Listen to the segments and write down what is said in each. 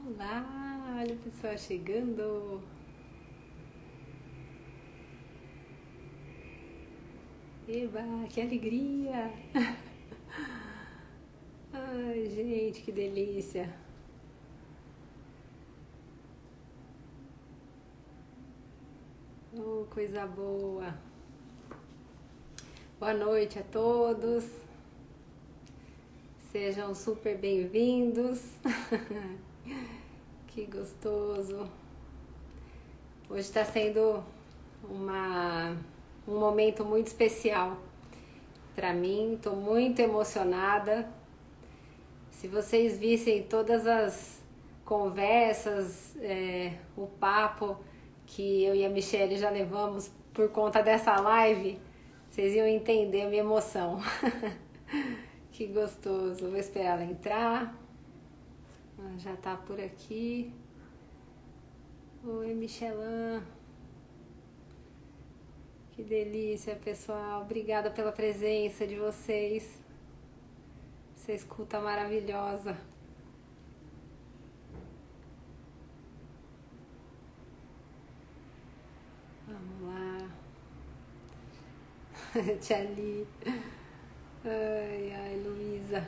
Olá, olha o pessoal chegando. Eba, que alegria! Ai, gente, que delícia! Oh, coisa boa! Boa noite a todos. Sejam super bem-vindos. Que gostoso! Hoje está sendo um momento muito especial para mim. Estou muito emocionada. Se vocês vissem todas as conversas, o papo que eu e a Michelle já levamos por conta dessa live, vocês iam entender a minha emoção. Que gostoso. Vou esperar ela entrar. Ela já tá por aqui. Oi, Michelin. Que delícia, pessoal. Obrigada pela presença de vocês. Essa escuta maravilhosa. Vamos lá. Tia Li. Ai, ai, Luísa.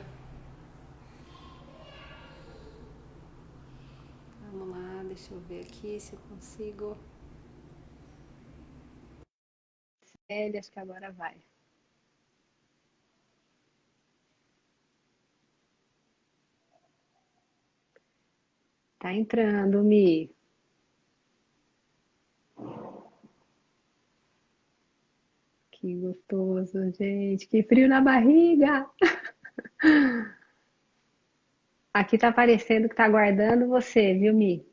Vamos lá, deixa eu ver aqui se eu consigo. Acho que agora vai. Tá entrando, Mi. Que gostoso, gente. Que frio na barriga. Aqui tá parecendo que tá aguardando você, viu, Mi?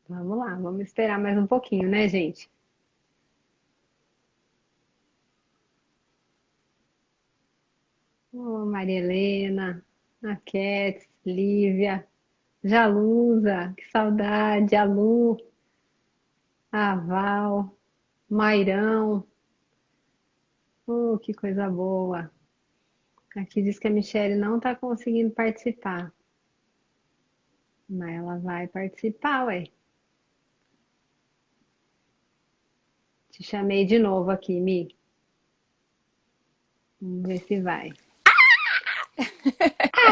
Vamos lá, vamos esperar mais um pouquinho, né, gente? Ô, Maria Helena, a Cat, Lívia, Jalusa, que saudade, a Lu, a Val, Mairão, que coisa boa. Aqui diz que a Michelle não está conseguindo participar, mas ela vai participar, ué. Te chamei de novo aqui, Mi. Vamos ver se vai.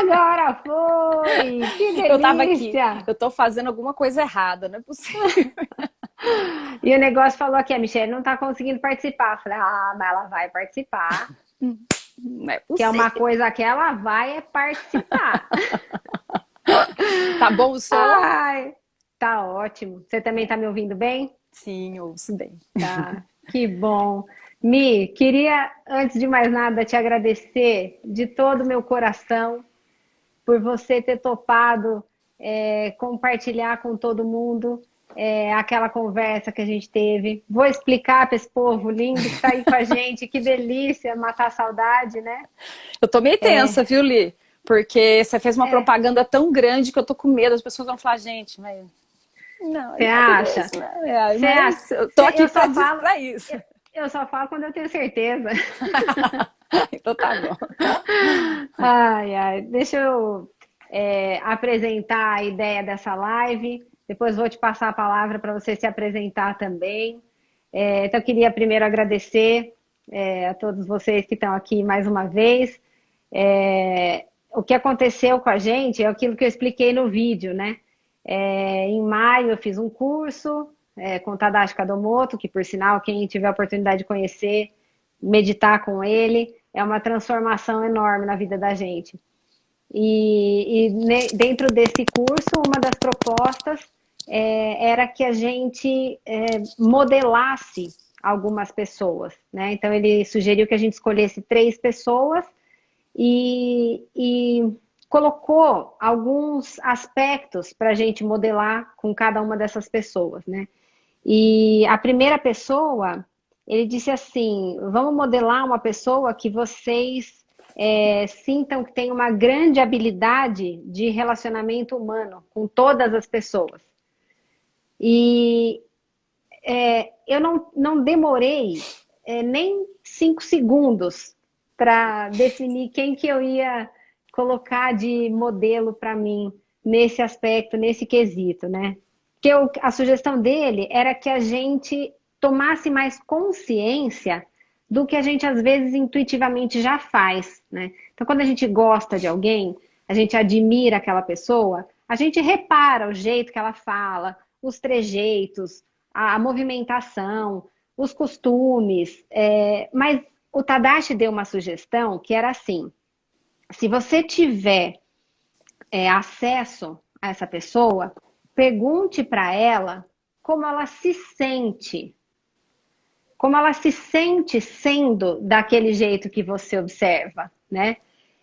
Agora foi! Que Eu tava aqui, delícia! eu tô fazendo alguma coisa errada, não é possível. E o negócio falou aqui, a Michelle não está conseguindo participar. Eu falei, mas ela vai participar. Não é Que é uma possível. coisa que ela vai participar. Tá bom o som? Ai, tá ótimo. Você também tá me ouvindo bem? Sim, eu ouço bem. Tá, que bom. Mi, queria, antes de mais nada, te agradecer de todo o meu coração por você ter topado compartilhar com todo mundo aquela conversa que a gente teve. Vou explicar para esse povo lindo que está aí com a gente, que delícia matar a saudade, né? Eu tô meio tensa, viu, Li? Porque você fez uma É, propaganda tão grande que eu tô com medo. As pessoas vão falar, gente, mas não, você é nada acha? mesmo. Né? Você acha? Mas eu tô aqui Eu só falo, pra isso. eu só falo quando eu tenho certeza. Então tá bom. Ai, ai. Deixa eu apresentar a ideia dessa live. Depois vou te passar a palavra para você se apresentar também. Então, eu queria primeiro agradecer a todos vocês que estão aqui mais uma vez. O que aconteceu com a gente é aquilo que eu expliquei no vídeo, né? Em maio eu fiz um curso com Tadashi Kadomoto, que por sinal, quem tiver a oportunidade de conhecer, meditar com ele, é uma transformação enorme na vida da gente. Dentro desse curso, uma das propostas era que a gente modelasse algumas pessoas, né? Então ele sugeriu que a gente escolhesse 3 pessoas e colocou alguns aspectos para a gente modelar com cada uma dessas pessoas, né? E a primeira pessoa, ele disse assim: vamos modelar uma pessoa que vocês sintam que tem uma grande habilidade de relacionamento humano com todas as pessoas. E eu não demorei nem 5 segundos para definir quem que eu ia colocar de modelo para mim nesse aspecto, nesse quesito, né? Que a sugestão dele era que a gente tomasse mais consciência do que a gente às vezes intuitivamente já faz, né? Então, quando a gente gosta de alguém, a gente admira aquela pessoa, a gente repara o jeito que ela fala, os trejeitos, a movimentação, os costumes. Mas o Tadashi deu uma sugestão que era assim: se você tiver acesso a essa pessoa, pergunte para ela como ela se sente sendo daquele jeito que você observa, né?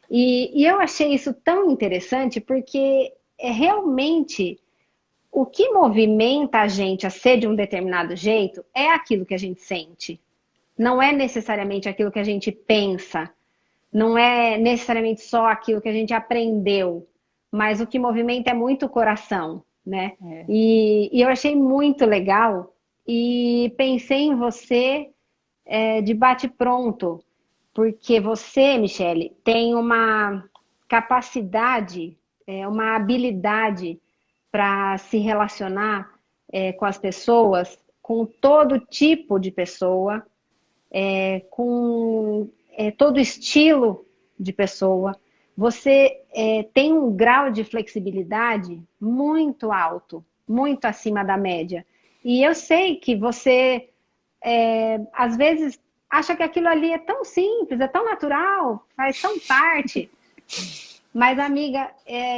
E eu achei isso tão interessante porque é realmente o que movimenta a gente a ser de um determinado jeito é aquilo que a gente sente. Não é necessariamente aquilo que a gente pensa, não é necessariamente só aquilo que a gente aprendeu, mas o que movimenta é muito o coração, né? É. E eu achei muito legal e pensei em você de bate-pronto, porque você, Michele, tem uma capacidade, uma habilidade para se relacionar com as pessoas, com todo tipo de pessoa, com todo estilo de pessoa. Você tem um grau de flexibilidade muito alto, muito acima da média. E eu sei que você, às vezes, acha que aquilo ali é tão simples, é tão natural, faz tão parte. Mas, amiga,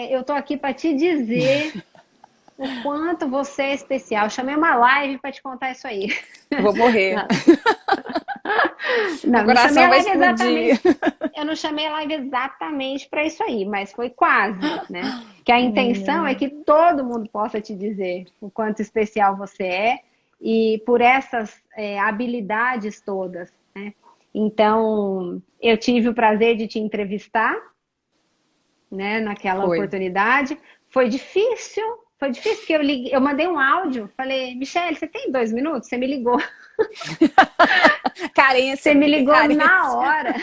eu tô aqui para te dizer o quanto você é especial. Eu chamei uma live para te contar isso aí. Vou morrer. Não, Meu não chamei coração a vai live explodir. exatamente. Eu não chamei a live exatamente para isso aí, mas foi quase, né? Que a intenção é Menina. que todo mundo possa te dizer o quanto especial você é e por essas habilidades todas, né? Então, eu tive o prazer de te entrevistar, né, naquela Foi. oportunidade. Foi difícil porque eu mandei um áudio, falei, Michele, você tem 2 minutos? Você me ligou. Carência, Você me amiga, ligou na carência. hora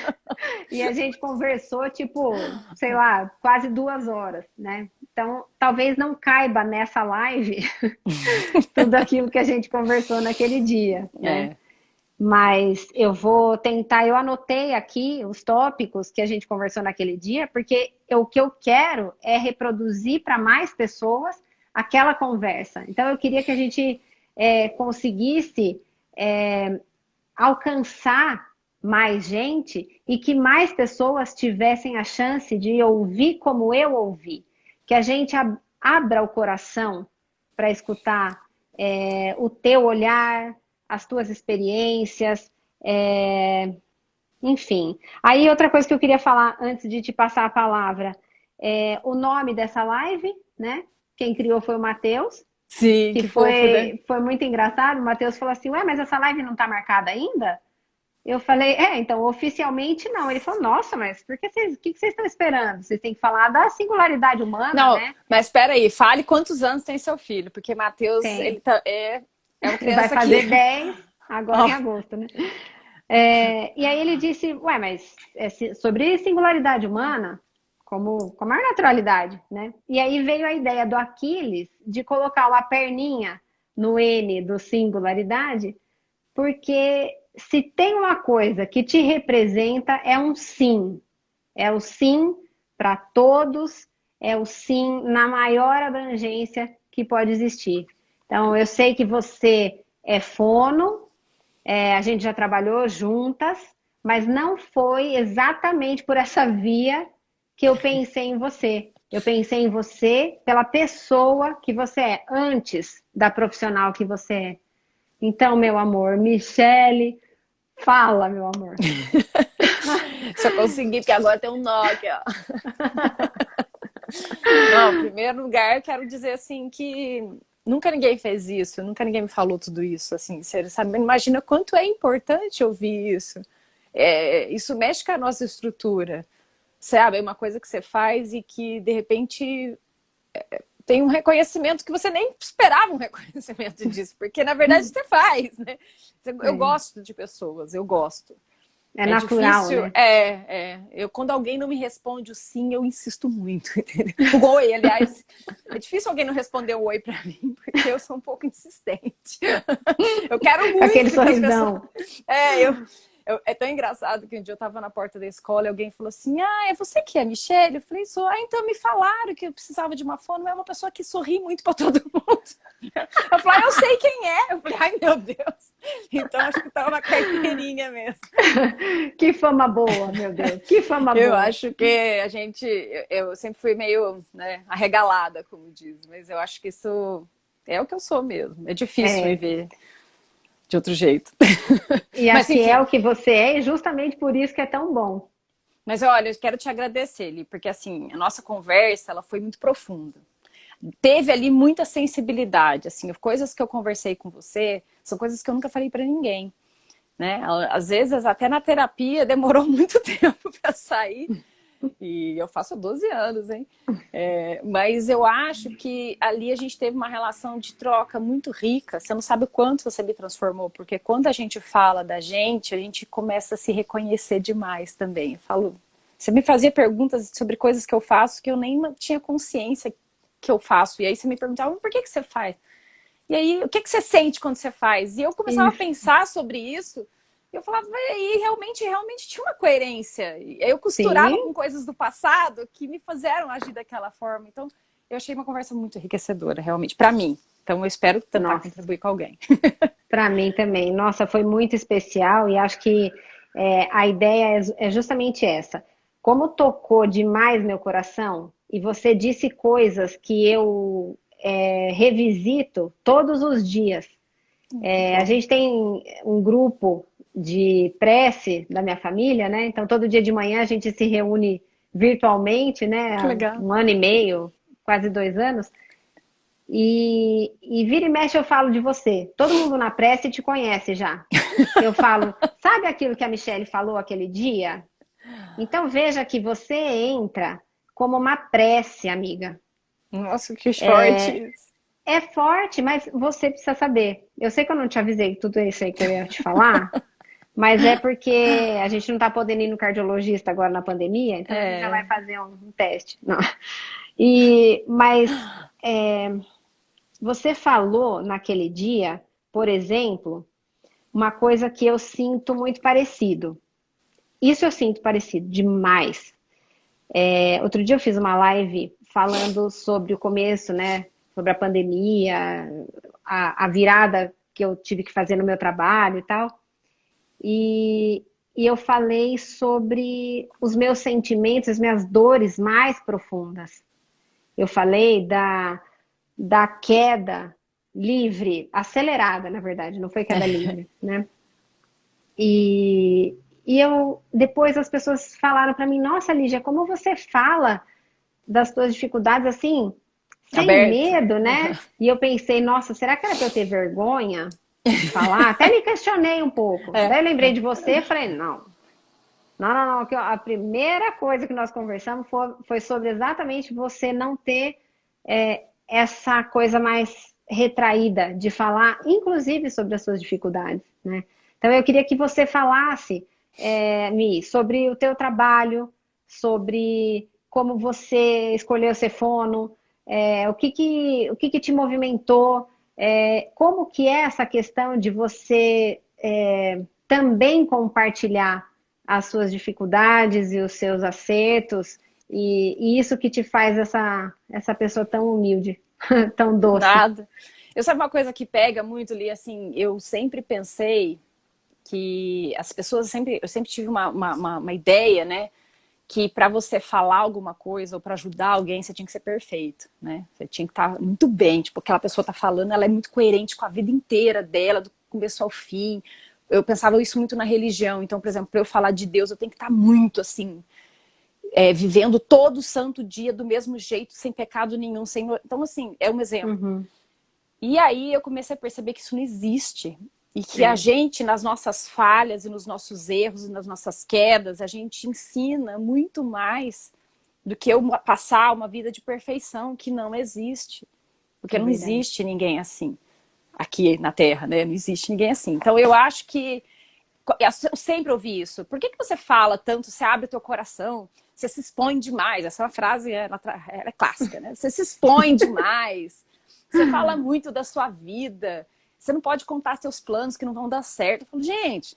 e a gente conversou, tipo, sei lá, quase 2 horas, né? Então, talvez não caiba nessa live tudo aquilo que a gente conversou naquele dia, né? É, Mas eu vou tentar, eu anotei aqui os tópicos que a gente conversou naquele dia, porque o que eu quero é reproduzir para mais pessoas aquela conversa. Então, eu queria que a gente conseguisse alcançar mais gente e que mais pessoas tivessem a chance de ouvir como eu ouvi. Que a gente abra o coração para escutar o teu olhar, as tuas experiências, enfim. Aí outra coisa que eu queria falar antes de te passar a palavra, o nome dessa live, né? Quem criou foi o Matheus, sim, que que fofo, né? foi muito engraçado. O Matheus falou assim, ué, mas essa live não está marcada ainda? Eu falei, então, oficialmente não. Ele falou, nossa, mas por que o que vocês estão esperando? Vocês têm que falar da singularidade humana, Não, né? mas espera aí, fale quantos anos tem seu filho, porque Matheus, ele Tem. é uma Ele vai criança que... fazer 10 agora Ó, em agosto, né? E aí ele disse, ué, mas sobre singularidade humana, como com a maior naturalidade, né? E aí veio a ideia do Aquiles de colocar uma perninha no N do singularidade, porque se tem uma coisa que te representa, é um sim. É o sim para todos, é o sim na maior abrangência que pode existir. Então, eu sei que você é fono, a gente já trabalhou juntas, mas não foi exatamente por essa via que eu pensei em você. Eu pensei em você pela pessoa que você é, antes da profissional que você é. Então, meu amor, Michele, fala, meu amor. se eu conseguir, porque agora tem um Nokia, ó. Não, em primeiro lugar, quero dizer assim que nunca ninguém fez isso, nunca ninguém me falou tudo isso, assim, você sabe, imagina quanto é importante ouvir isso. Isso mexe com a nossa estrutura, sabe? É uma coisa que você faz e que, de repente, tem um reconhecimento que você nem esperava um reconhecimento disso, porque na verdade você faz, né? Eu gosto de pessoas, eu gosto. É natural, difícil, né? Quando alguém não me responde o sim, eu insisto muito, entendeu? O oi, aliás, é difícil alguém não responder o oi pra mim, porque eu sou um pouco insistente. Eu quero muito Aquele que as sorrisão. pessoas... É tão engraçado que um dia eu tava na porta da escola e alguém falou assim, é você que é a Michelle? Eu falei, sou. Então me falaram que eu precisava de uma fono, é uma pessoa que sorri muito pra todo mundo. Eu falei, eu sei quem é. Eu falei, ai meu Deus. Então acho que tava na carteirinha mesmo. Que fama boa, meu Deus. Que fama Eu boa. acho que a gente... Eu sempre fui meio, né, arregalada, como diz. Mas eu acho que isso é o que eu sou mesmo. É difícil me ver de outro jeito. E Mas acho que é enfim. o que você é e justamente por isso que é tão bom. Mas olha, eu quero te agradecer, Li, porque assim, a nossa conversa, ela foi muito profunda. Teve ali muita sensibilidade, assim, coisas que eu conversei com você, são coisas que eu nunca falei pra ninguém, né? Às vezes, até na terapia, demorou muito tempo para sair, e eu faço 12 anos, hein? Mas eu acho que ali a gente teve uma relação de troca muito rica. Você não sabe o quanto você me transformou, porque quando a gente fala da gente, a gente começa a se reconhecer demais também. Eu falo, você me fazia perguntas sobre coisas que eu faço que eu nem tinha consciência que eu faço. E aí você me perguntava, por que você faz? E aí, o que você sente quando você faz? E eu começava a Isso. pensar sobre isso. E eu falava, e realmente tinha uma coerência. E eu costurava Sim, com coisas do passado que me fizeram agir daquela forma. Então, eu achei uma conversa muito enriquecedora, realmente, para mim. Então, eu espero tentar nossa, contribuir com alguém. para mim também. Nossa, foi muito especial e acho que a ideia é justamente essa. Como tocou demais meu coração e você disse coisas que eu revisito todos os dias. A Bom, gente tem um grupo de prece da minha família, né? Então todo dia de manhã a gente se reúne virtualmente, né? que Há legal. 1 ano e meio, quase 2 anos. E vira e mexe eu falo de você. Todo mundo na prece te conhece já. Eu falo, sabe aquilo que a Michelle falou aquele dia? Então veja que você entra como uma prece, amiga. Nossa, que forte isso. É forte, mas você precisa saber. Eu sei que eu não te avisei tudo isso aí que eu ia te falar, mas é porque a gente não tá podendo ir no cardiologista agora na pandemia, então a gente já vai fazer um teste. Não. Mas você falou naquele dia, por exemplo, uma coisa que eu sinto muito parecido. Isso eu sinto parecido demais. Outro dia eu fiz uma live falando sobre o começo, né? Sobre a pandemia, a virada que eu tive que fazer no meu trabalho e tal. E eu falei sobre os meus sentimentos, as minhas dores mais profundas. Eu falei da queda livre, acelerada, na verdade, não foi queda livre, né? E depois as pessoas falaram para mim, nossa, Lígia, como você fala das suas dificuldades assim, sem Aberto. medo, né? E eu pensei, nossa, será que era para eu ter vergonha de falar? Até me questionei um pouco. Daí eu lembrei de você e falei, não. Não. A primeira coisa que nós conversamos foi sobre exatamente você não ter essa coisa mais retraída de falar, inclusive sobre as suas dificuldades, né? Então eu queria que você falasse, Mi, sobre o teu trabalho, sobre como você escolheu ser fono, o que te movimentou, como que é essa questão de você também compartilhar as suas dificuldades e os seus acertos, e isso que te faz essa pessoa tão humilde, tão doce. Nada. Eu sabe uma coisa que pega muito ali, assim, eu sempre pensei que as pessoas eu sempre tive uma ideia, né? Que para você falar alguma coisa ou para ajudar alguém, você tinha que ser perfeito, né? Você tinha que estar muito bem, tipo, aquela pessoa tá falando, ela é muito coerente com a vida inteira dela, do começo ao fim. Eu pensava isso muito na religião, então, por exemplo, para eu falar de Deus, eu tenho que estar muito assim, vivendo todo santo dia do mesmo jeito, sem pecado nenhum, sem... Então, assim, é um exemplo. Uhum. E aí eu comecei a perceber que isso não existe. E que a É. gente, nas nossas falhas e nos nossos erros e nas nossas quedas, a gente ensina muito mais do que eu passar uma vida de perfeição que não existe. Porque não verdade. existe ninguém assim aqui na Terra, né? Não existe ninguém assim. Então eu acho que eu sempre ouvi isso. Por que você fala tanto, você abre o teu coração, você se expõe demais? Essa frase ela é clássica, né? Você se expõe demais, você fala muito da sua vida, você não pode contar seus planos que não vão dar certo. Eu falo, gente,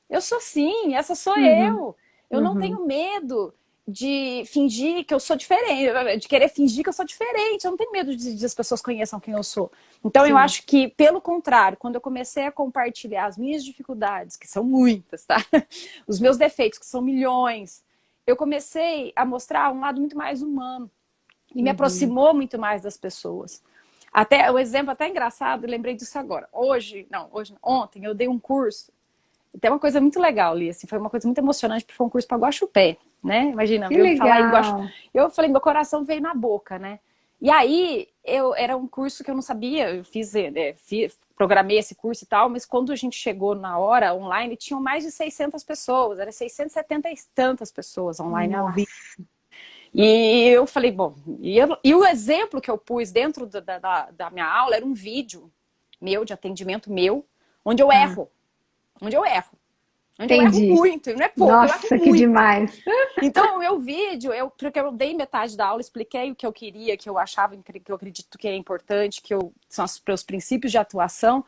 eu sou assim, essa sou Uhum, eu. Eu não uhum. tenho medo de fingir que eu sou diferente, de querer fingir que eu sou diferente. Eu não tenho medo de as pessoas conheçam quem eu sou. Então eu Sim. acho que, pelo contrário, quando eu comecei a compartilhar as minhas dificuldades, que são muitas, tá? Os meus defeitos, que são milhões, eu comecei a mostrar um lado muito mais humano e me Uhum. aproximou muito mais das pessoas. Até o exemplo até engraçado, eu lembrei disso agora. Ontem eu dei um curso. Tem uma coisa muito legal ali, assim, foi uma coisa muito emocionante, porque foi um curso para Guaxupé, né? Imagina, Que eu falar em Guaxupé. legal. Eu falei, meu coração veio na boca, né? E aí, era um curso que eu não sabia, eu programei esse curso e tal, mas quando a gente chegou na hora online, tinham mais de 600 pessoas, era 670 e tantas pessoas online ao vivo. Nossa. E eu falei, bom, e o exemplo que eu pus dentro da minha aula era um vídeo meu, de atendimento meu, onde eu Ah, erro. Onde eu erro. Onde eu erro entendi. muito, não é pouco, eu erro Nossa, que muito. demais. Então, o meu vídeo, porque eu dei metade da aula, expliquei o que eu queria, que eu achava, que eu acredito que é importante, são os princípios de atuação.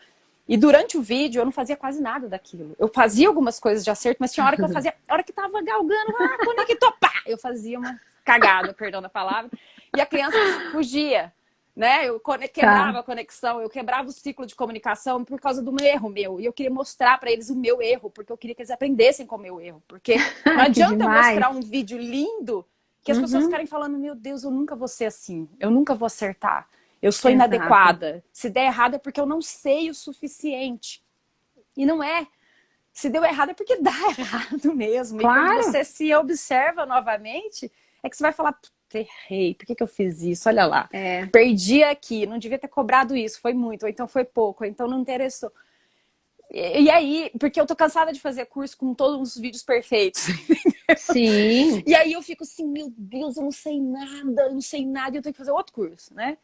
E durante o vídeo, eu não fazia quase nada daquilo. Eu fazia algumas coisas de acerto, mas tinha hora que eu fazia, a hora que tava galgando, conectou, pá! Eu fazia uma cagada, perdão da palavra, e a criança fugia. Né? Eu Tá, quebrava a conexão, eu quebrava o ciclo de comunicação por causa do meu erro meu. E eu queria mostrar para eles o meu erro, porque eu queria que eles aprendessem com o meu erro. Porque não que adianta eu demais. mostrar um vídeo lindo que as pessoas Uhum. ficarem falando, meu Deus, eu nunca vou ser assim, eu nunca vou acertar, eu sou Exato. inadequada. Se der errado é porque eu não sei o suficiente. E não é. Se deu errado é porque dá errado mesmo. E quando Claro. você se observa novamente, é que você vai falar, errei, por que eu fiz isso? Olha lá, É. perdi aqui, não devia ter cobrado isso, foi muito, ou então foi pouco, ou então não interessou. E aí, porque eu tô cansada de fazer curso com todos os vídeos perfeitos. Sim. E aí eu fico assim, meu Deus, eu não sei nada, eu não sei nada, e eu tenho que fazer outro curso, né?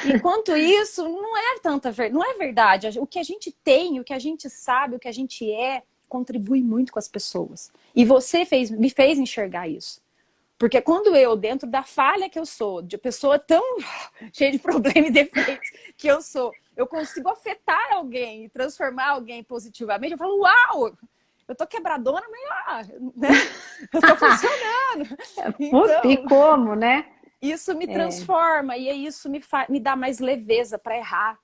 Enquanto isso, não é não é verdade. O que a gente tem, o que a gente sabe, o que a gente é, contribui muito com as pessoas. E você me fez enxergar isso. Porque quando eu, dentro da falha que eu sou, de pessoa tão cheia de problemas e defeitos que eu sou, eu consigo afetar alguém e transformar alguém positivamente, eu falo, uau! Eu tô quebradona, mas né? Eu tô funcionando. Puta, e Então, como, né? isso me É, transforma e isso me dá mais leveza para errar,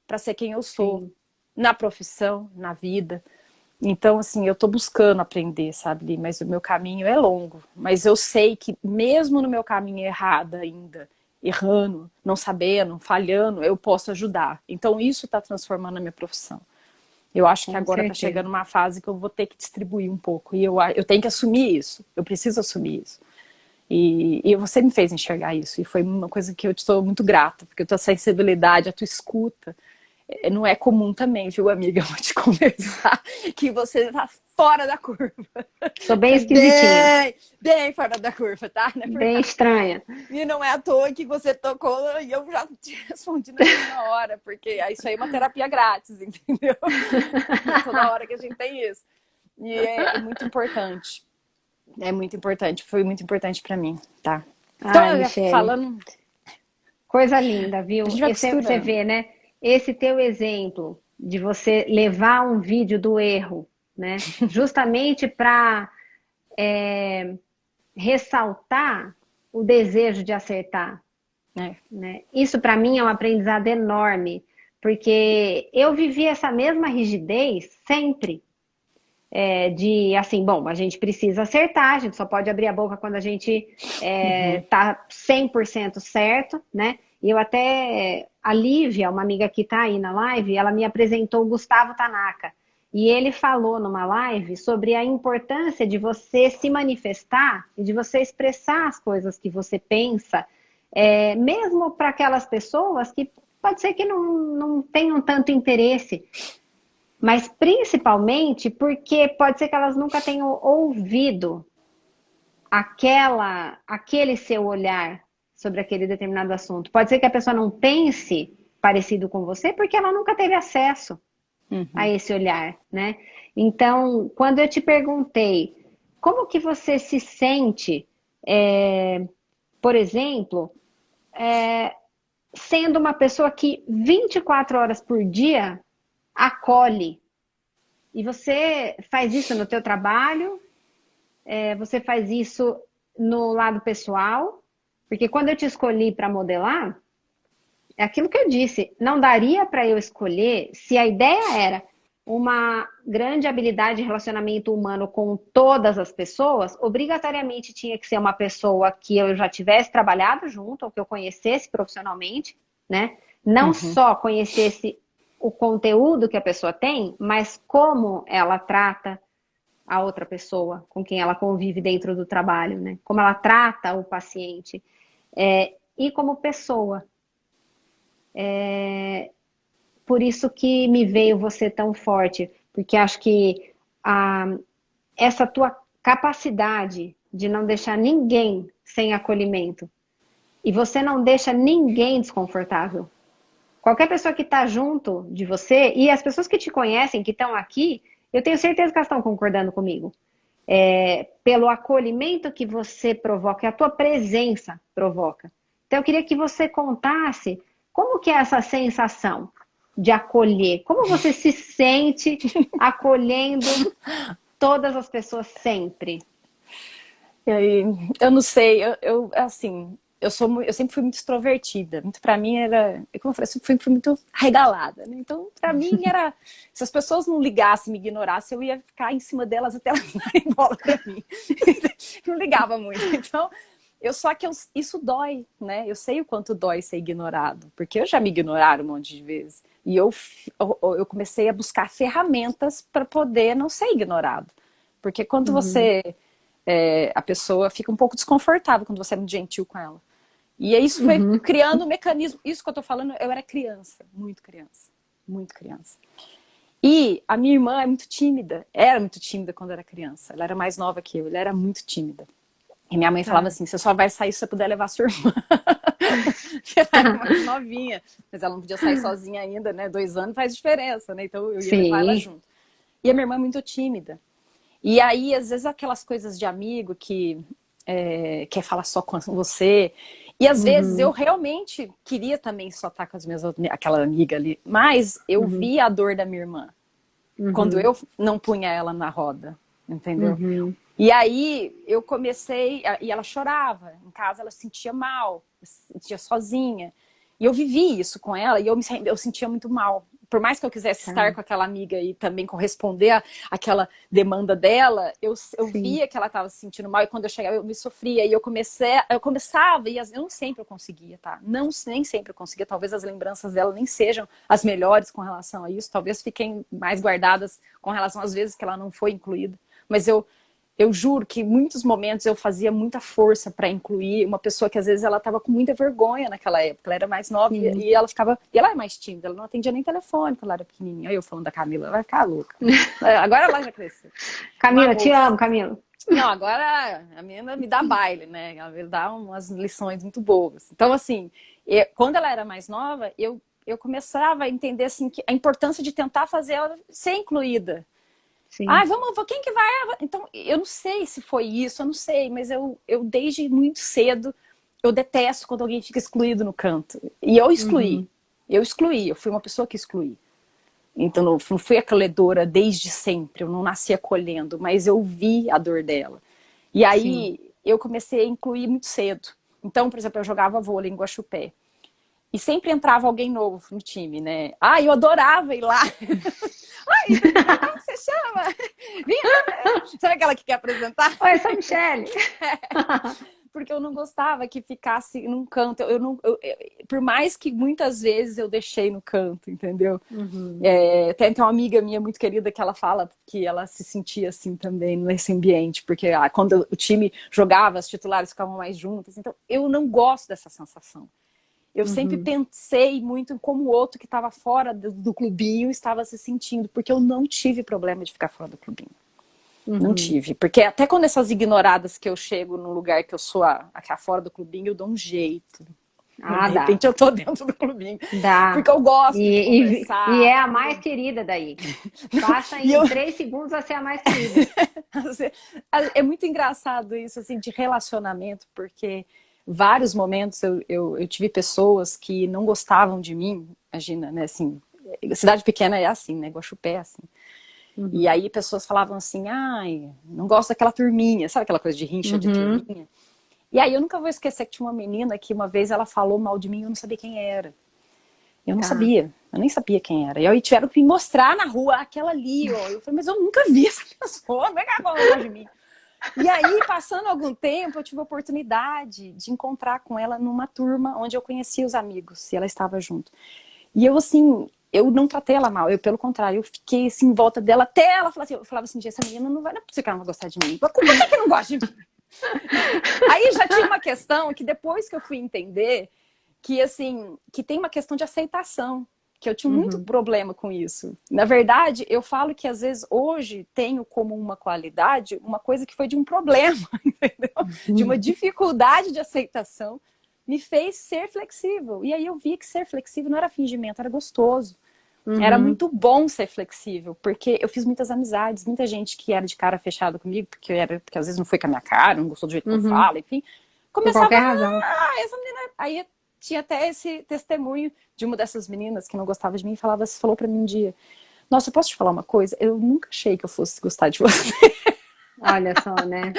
para ser quem eu sou, sim, na profissão, na vida. Então, assim, eu tô buscando aprender, sabe, Li? Mas o meu caminho é longo. Mas eu sei que mesmo no meu caminho errado ainda, errando, não sabendo, falhando, eu posso ajudar. Então, isso está transformando a minha profissão. Eu acho que com agora está certeza. chegando uma fase que eu vou ter que distribuir um pouco. E eu tenho que assumir isso. Eu preciso assumir isso. E você me fez enxergar isso. E foi uma coisa que eu estou muito grata, porque a tua sensibilidade, a tua escuta, não é comum também, viu, amiga? Eu vou te conversar que você tá fora da curva. Sou bem É esquisitinha, bem fora da curva, tá? Não é por bem nada. estranha. E não é à toa que você tocou e eu já te respondi na mesma hora, porque isso aí é uma terapia grátis, entendeu? Toda hora que a gente tem isso. E é muito importante. É muito importante, foi muito importante para mim, tá? Então, Ai, Michele, falando, coisa linda, a viu? gente vai Você costurando. vê, né? Esse teu exemplo de você levar um vídeo do erro, né? Justamente para ressaltar o desejo de acertar, Né? né? Isso para mim é um aprendizado enorme, porque eu vivi essa mesma rigidez sempre. De assim, bom, a gente precisa acertar, a gente só pode abrir a boca quando a gente Uhum. tá 100% certo, né? E eu até, a Lívia, uma amiga que tá aí na live, ela me apresentou o Gustavo Tanaka. E ele falou numa live sobre a importância de você se manifestar e de você expressar as coisas que você pensa, mesmo para aquelas pessoas que pode ser que não tenham tanto interesse, mas principalmente porque pode ser que elas nunca tenham ouvido aquele seu olhar sobre aquele determinado assunto. Pode ser que a pessoa não pense parecido com você porque ela nunca teve acesso a esse olhar, né? Então, quando eu te perguntei como que você se sente, por exemplo, sendo uma pessoa que 24 horas por dia acolhe, e você faz isso no teu trabalho, você faz isso no lado pessoal, porque quando eu te escolhi para modelar, é aquilo que eu disse, não daria para eu escolher se a ideia era uma grande habilidade de relacionamento humano com todas as pessoas, obrigatoriamente tinha que ser uma pessoa que eu já tivesse trabalhado junto, ou que eu conhecesse profissionalmente, né? Não só conhecesse o conteúdo que a pessoa tem, mas como ela trata a outra pessoa com quem ela convive dentro do trabalho, né? Como ela trata o paciente. E como pessoa. Por isso que me veio você tão forte, porque acho que essa tua capacidade de não deixar ninguém sem acolhimento, e você não deixa ninguém desconfortável. Qualquer pessoa que está junto de você, e as pessoas que te conhecem, que estão aqui, eu tenho certeza que elas estão concordando comigo. Pelo acolhimento que você provoca, que a tua presença provoca. Então eu queria que você contasse como que é essa sensação de acolher, como você se sente acolhendo todas as pessoas sempre. E aí, eu não sei, assim, eu sempre fui muito extrovertida. Muito para mim era, como eu falei, eu sempre fui muito regalada, né? Então, para mim era, se as pessoas não ligassem, me ignorassem, eu ia ficar em cima delas até elas darem bola para mim. Não ligava muito. Então, isso dói, né? Eu sei o quanto dói ser ignorado, porque eu já me ignoraram um monte de vezes. E eu comecei a buscar ferramentas para poder não ser ignorado. Porque quando a pessoa fica um pouco desconfortável quando você é muito gentil com ela. E isso foi criando um mecanismo. Isso que eu tô falando, eu era criança, muito criança, muito criança. E a minha irmã é muito tímida, era muito tímida quando era criança. Ela era mais nova que eu, ela era muito tímida. E minha mãe falava assim, você só vai sair se você puder levar sua irmã. Ela era mais novinha, mas ela não podia sair sozinha ainda, né? 2 anos faz diferença, né? Então eu ia levar ela junto. E a minha irmã é muito tímida. E aí, às vezes, aquelas coisas de amigo que quer falar só com você. E às vezes eu realmente queria também só estar com aquela amiga ali. Mas eu via a dor da minha irmã. Quando eu não punha ela na roda. Entendeu? E aí eu comecei, e ela chorava, em casa ela se sentia mal, se sentia sozinha. E eu vivi isso com ela e eu sentia muito mal. Por mais que eu quisesse estar com aquela amiga e também corresponder àquela demanda dela, eu via que ela estava se sentindo mal e quando eu chegava eu me sofria. E eu começava, e eu não sempre eu conseguia, tá? Nem sempre eu conseguia. Talvez as lembranças dela nem sejam as melhores com relação a isso. Talvez fiquem mais guardadas com relação às vezes que ela não foi incluída. Mas eu juro que em muitos momentos eu fazia muita força para incluir uma pessoa que às vezes ela estava com muita vergonha naquela época. Ela era mais nova e ela ficava... E ela é mais tímida, ela não atendia nem telefone quando ela era pequenininha. Aí eu falando da Camila, ela vai ficar louca. Agora ela já cresceu. Camila, te amo, Camila. Não, agora a menina me dá baile, né? Ela me dá umas lições muito boas. Então, assim, quando ela era mais nova, eu começava a entender assim, que a importância de tentar fazer ela ser incluída. Sim. Quem que vai? Então, eu não sei se foi isso, eu não sei, mas eu desde muito cedo, eu detesto quando alguém fica excluído no canto. E eu excluí, eu fui uma pessoa que excluí. Então, não fui acolhedora desde sempre, eu não nasci acolhendo, mas eu vi a dor dela. E aí, eu comecei a incluir muito cedo. Então, por exemplo, eu jogava vôlei em Guaxupé. E sempre entrava alguém novo no time, né? Eu adorava ir lá. Como você chama? Sabe aquela que quer apresentar? Oi, eu sou a Michele. Porque eu não gostava que ficasse num canto. Por mais que muitas vezes eu deixei no canto, entendeu? Tem uma amiga minha muito querida que ela fala que ela se sentia assim também nesse ambiente. Porque quando o time jogava, as titulares ficavam mais juntas. Então, eu não gosto dessa sensação. Eu sempre pensei muito em como o outro que estava fora do clubinho estava se sentindo, porque eu não tive problema de ficar fora do clubinho. Não tive. Porque até quando essas ignoradas que eu chego num lugar que eu sou a fora do clubinho, eu dou um jeito. Ah, De dá. repente eu tô dentro do clubinho. Dá. Porque eu gosto de E conversar. é a mais querida daí. Passa E em 3 segundos a ser a mais querida. É muito engraçado isso, assim, de relacionamento, porque vários momentos eu tive pessoas que não gostavam de mim, imagina, né, assim, cidade pequena é assim, né, Guaxupé é assim. E aí pessoas falavam assim, ai, não gosto daquela turminha, sabe aquela coisa de rincha de turminha? E aí eu nunca vou esquecer que tinha uma menina que uma vez ela falou mal de mim e eu não sabia quem era. Eu não sabia, eu nem sabia quem era. E aí tiveram que me mostrar na rua aquela ali, ó. Eu falei, mas eu nunca vi essa pessoa, como é que ela falou mal de mim? E aí, passando algum tempo, eu tive a oportunidade de encontrar com ela numa turma onde eu conhecia os amigos, e ela estava junto. E eu, assim, eu não tratei ela mal, eu, pelo contrário, eu fiquei, assim, em volta dela, até ela falar assim, eu falava assim, essa menina não vai, não é possível que ela não vai gostar de mim. Como é que não gosta de mim? Aí já tinha uma questão que depois que eu fui entender, que, assim, que tem uma questão de aceitação, que eu tinha muito problema com isso. Na verdade, eu falo que às vezes hoje tenho como uma qualidade uma coisa que foi de um problema, entendeu? De uma dificuldade de aceitação, me fez ser flexível. E aí eu vi que ser flexível não era fingimento, era gostoso. Era muito bom ser flexível, porque eu fiz muitas amizades, muita gente que era de cara fechada comigo, porque às vezes não foi com a minha cara, não gostou do jeito que eu falo, enfim. Por Começava, qualquer razão. essa menina... Aí tinha até esse testemunho de uma dessas meninas que não gostava de mim e falou pra mim um dia, nossa, eu posso te falar uma coisa? Eu nunca achei que eu fosse gostar de você. Olha só, né?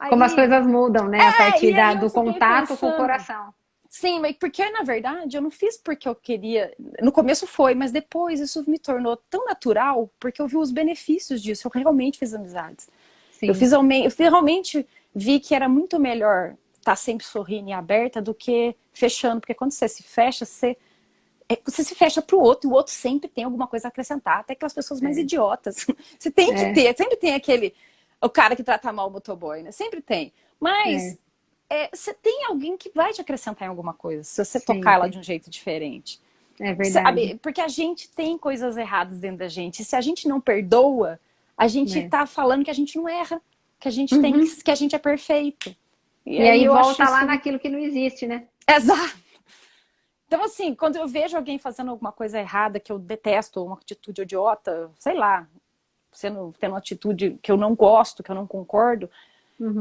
Como as Aí, coisas mudam, né? A partir e aí eu do fiquei contato com o pensando, coração. sim, mas porque na verdade eu não fiz porque eu queria. No começo foi, mas depois isso me tornou tão natural porque eu vi os benefícios disso. Eu realmente fiz amizades. Sim. Eu realmente vi que era muito melhor estar sempre sorrindo e aberta do que fechando, porque quando você se fecha, você se fecha pro outro e o outro sempre tem alguma coisa a acrescentar, até aquelas pessoas mais idiotas. Você tem que ter, sempre tem o cara que trata mal o motoboy, né? Sempre tem. Mas você tem alguém que vai te acrescentar em alguma coisa, se você tocar ela de um jeito diferente. É verdade. Sabe? Porque a gente tem coisas erradas dentro da gente. E se a gente não perdoa, a gente tá falando que a gente não erra, que a gente tem, que a gente é perfeito. E aí eu acho volta lá isso... naquilo que não existe, né? Exato. Então, assim, quando eu vejo alguém fazendo alguma coisa errada que eu detesto, uma atitude idiota, sei lá, tendo uma atitude que eu não gosto, que eu não concordo,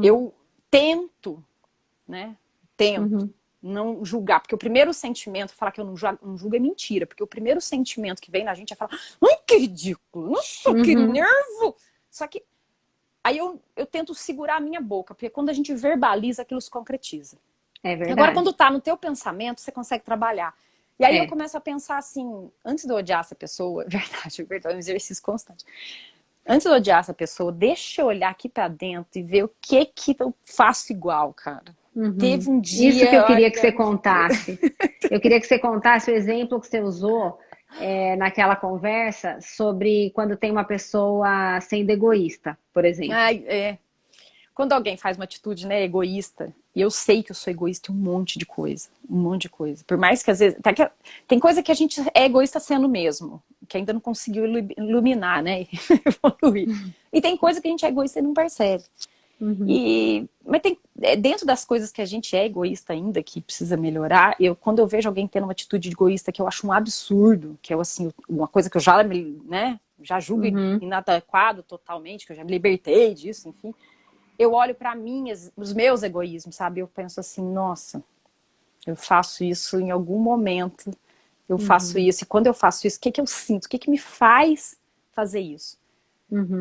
eu tento, né? Tento não julgar. Porque o primeiro sentimento, falar que eu não julgo é mentira. Porque o primeiro sentimento que vem na gente é falar, ai, que ridículo, nossa, que nervo. Só que aí eu tento segurar a minha boca, porque quando a gente verbaliza, aquilo se concretiza. É verdade. Agora, quando tá no teu pensamento, você consegue trabalhar. E aí eu começo a pensar assim, antes de eu odiar essa pessoa, verdade, é um exercício constante. Antes de eu odiar essa pessoa, deixa eu olhar aqui pra dentro e ver o que eu faço igual, cara. Teve um dia... Isso que eu queria que você contasse. Eu queria que você contasse o exemplo que você usou naquela conversa sobre quando tem uma pessoa sendo egoísta, por exemplo. Quando alguém faz uma atitude, né, egoísta, e eu sei que eu sou egoísta em um monte de coisa. Por mais que às vezes... Tem coisa que a gente é egoísta sendo mesmo, que ainda não conseguiu iluminar, né? Evoluir. E tem coisa que a gente é egoísta e não percebe. Mas dentro das coisas que a gente é egoísta ainda, que precisa melhorar, quando eu vejo alguém tendo uma atitude egoísta que eu acho um absurdo, que é assim, uma coisa que eu já, né, já julgo inadequado totalmente, que eu já me libertei disso, enfim, eu olho pra mim, os meus egoísmos, sabe? Eu penso assim, nossa, eu faço isso em algum momento, eu faço isso, e quando eu faço isso, o que eu sinto? O que me faz fazer isso?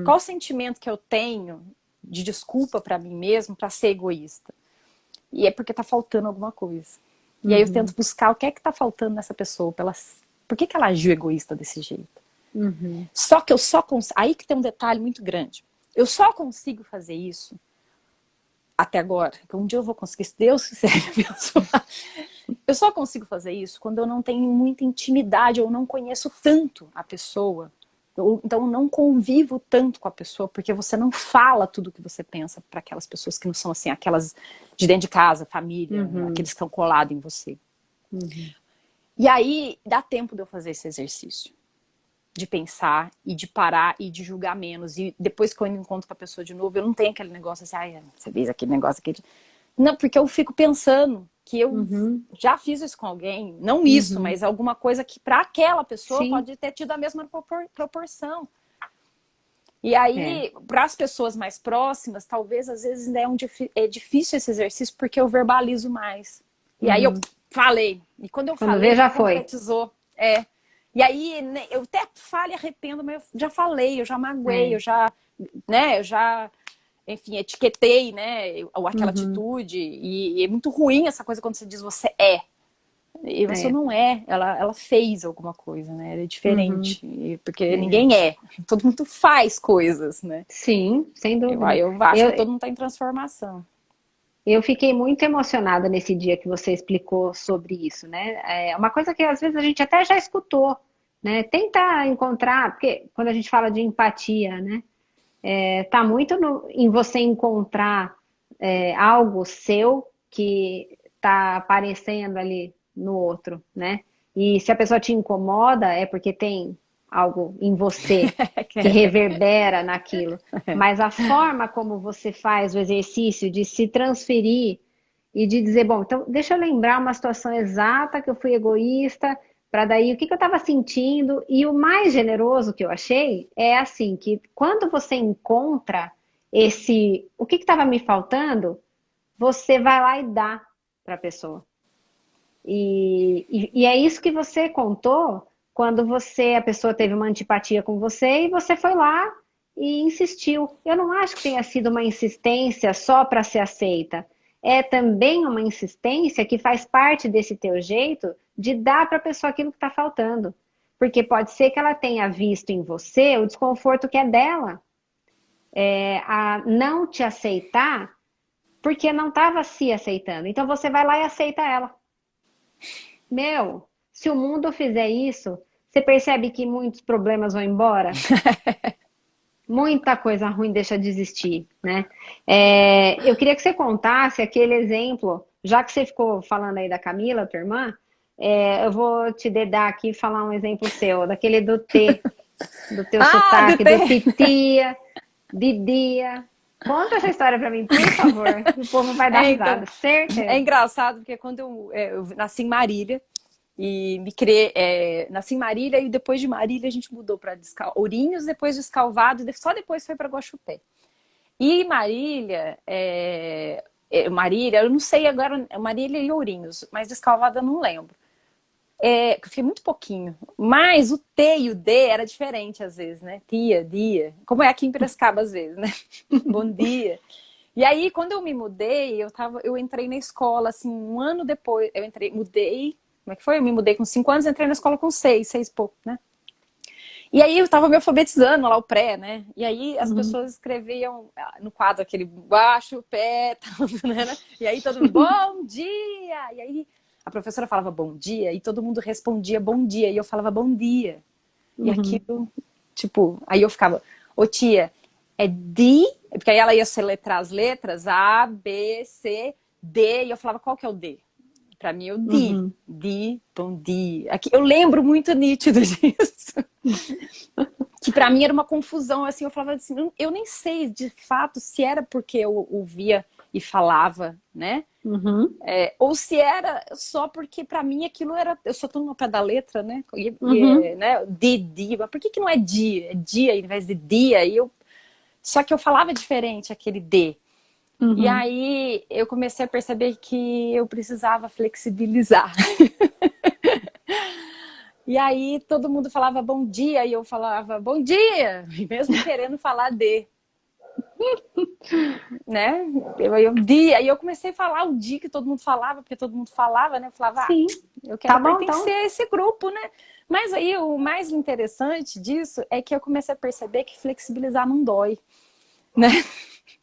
Qual o sentimento que eu tenho de desculpa pra mim mesmo pra ser egoísta? E é porque tá faltando alguma coisa. E aí eu tento buscar o que é que tá faltando nessa pessoa, por que ela agiu egoísta desse jeito? Só que aí que tem um detalhe muito grande. Eu só consigo fazer isso até agora, que um dia eu vou conseguir, se Deus quiser me abençoar. Eu só consigo fazer isso quando eu não tenho muita intimidade, eu não conheço tanto a pessoa. Então eu não convivo tanto com a pessoa, porque você não fala tudo o que você pensa para aquelas pessoas que não são assim, aquelas de dentro de casa, família, aqueles que estão colados em você. E aí dá tempo de eu fazer esse exercício. de pensar e de parar e de julgar menos. E depois que eu encontro com a pessoa de novo, eu não tenho aquele negócio assim, ai, você fez aquele negócio aqui. Não, porque eu fico pensando que eu já fiz isso com alguém, não isso, mas alguma coisa que para aquela pessoa pode ter tido a mesma proporção. E aí, para as pessoas mais próximas, talvez às vezes é difícil esse exercício porque eu verbalizo mais. E aí eu falei. E quando eu falei, já concretizou. E aí, né, eu até falo e arrependo, mas eu já falei, eu já magoei, eu já, enfim, etiquetei, né, aquela atitude. E é muito ruim essa coisa quando você diz você é. E você não é, ela fez alguma coisa, né? Ela é diferente, porque ninguém é. Todo mundo faz coisas, né? Sim, sem dúvida. Eu acho que todo mundo está em transformação. Eu fiquei muito emocionada nesse dia que você explicou sobre isso, né? É uma coisa que às vezes a gente até já escutou, né? Tenta encontrar, porque quando a gente fala de empatia, né? Tá muito em você encontrar algo seu que tá aparecendo ali no outro, né? E se a pessoa te incomoda, é porque tem algo em você que reverbera naquilo. Mas a forma como você faz o exercício de se transferir e de dizer, bom, então deixa eu lembrar uma situação exata que eu fui egoísta, para daí o que eu estava sentindo. E o mais generoso que eu achei é assim, que quando você encontra o que estava me faltando, você vai lá e dá para a pessoa. E é isso que você contou quando a pessoa teve uma antipatia com você e você foi lá e insistiu. Eu não acho que tenha sido uma insistência só para ser aceita. É também uma insistência que faz parte desse teu jeito de dar para a pessoa aquilo que está faltando. Porque pode ser que ela tenha visto em você o desconforto que é dela. A não te aceitar porque não estava se aceitando. Então você vai lá e aceita ela. Se o mundo fizer isso, você percebe que muitos problemas vão embora? Muita coisa ruim deixa de existir, né? Eu queria que você contasse aquele exemplo, já que você ficou falando aí da Camila, tua irmã, eu vou te dedar aqui e falar um exemplo seu, daquele do T, do teu sotaque, do titia, Didia. Conta essa história pra mim, por favor. O povo vai dar risada, então, certeza. É engraçado, porque quando eu nasci em Marília, e me criei, nasci em Marília, e depois de Marília a gente mudou para Ourinhos, depois Descalvado, só depois foi para Guaxupé. E Marília, eu não sei agora, Marília e Ourinhos, mas Descalvado eu não lembro. Eu fiquei muito pouquinho. Mas o T e o D era diferente às vezes, né? Tia, dia. Como é aqui em Piracicaba às vezes, né? Bom dia. E aí, quando eu me mudei, eu entrei na escola, assim, um ano depois. Mudei. Como é que foi? Eu me mudei com 5 anos, entrei na escola com 6 e pouco, né? E aí eu tava me alfabetizando lá, o pré, né? E aí as pessoas escreviam no quadro aquele baixo, pé, né? E aí todo mundo, bom dia! E aí a professora falava bom dia e todo mundo respondia bom dia. E eu falava bom dia. E aquilo, tipo, aí eu ficava, ô tia, é D? Porque aí ela ia soletrar as letras, A, B, C, D. E eu falava, qual que é o D? Pra mim é o D. D, bom dia. Aqui, eu lembro muito nítido disso. Que pra mim era uma confusão, assim, eu falava assim, eu nem sei de fato se era porque eu ouvia e falava, né? Ou se era só porque pra mim aquilo era, eu só tô no pé da letra, né? Né? Dia, mas por que não é dia? É dia ao invés de dia? Só que eu falava diferente aquele D. E aí eu comecei a perceber que eu precisava flexibilizar. E aí todo mundo falava bom dia e eu falava bom dia, mesmo querendo falar D. Né? Aí eu comecei a falar o dia que todo mundo falava, porque todo mundo falava, né? Eu falava, eu quero pertencer a esse grupo, né? Mas aí o mais interessante disso é que eu comecei a perceber que flexibilizar não dói, né?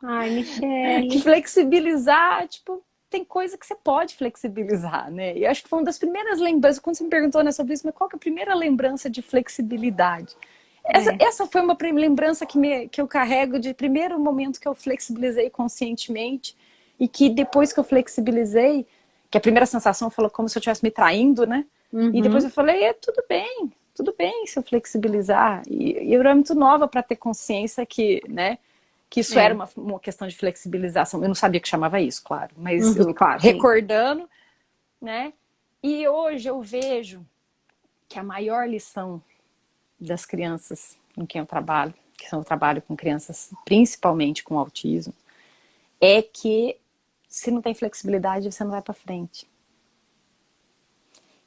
Ai, Michele. Que flexibilizar, tipo, tem coisa que você pode flexibilizar, né? E eu acho que foi uma das primeiras lembranças, quando você me perguntou, né, sobre isso, mas qual que é a primeira lembrança de flexibilidade? Essa foi uma lembrança que eu carrego de primeiro momento que eu flexibilizei conscientemente e que depois que eu flexibilizei, que a primeira sensação falou como se eu estivesse me traindo, né? E depois eu falei, tudo bem, tudo bem se eu flexibilizar. E eu era muito nova para ter consciência que, né, que isso era uma questão de flexibilização. Eu não sabia que chamava isso, claro, mas eu Claro, sim. recordando, né? E hoje eu vejo que a maior lição das crianças com quem eu trabalho, que eu trabalho com crianças principalmente com autismo, é que se não tem flexibilidade, você não vai para frente.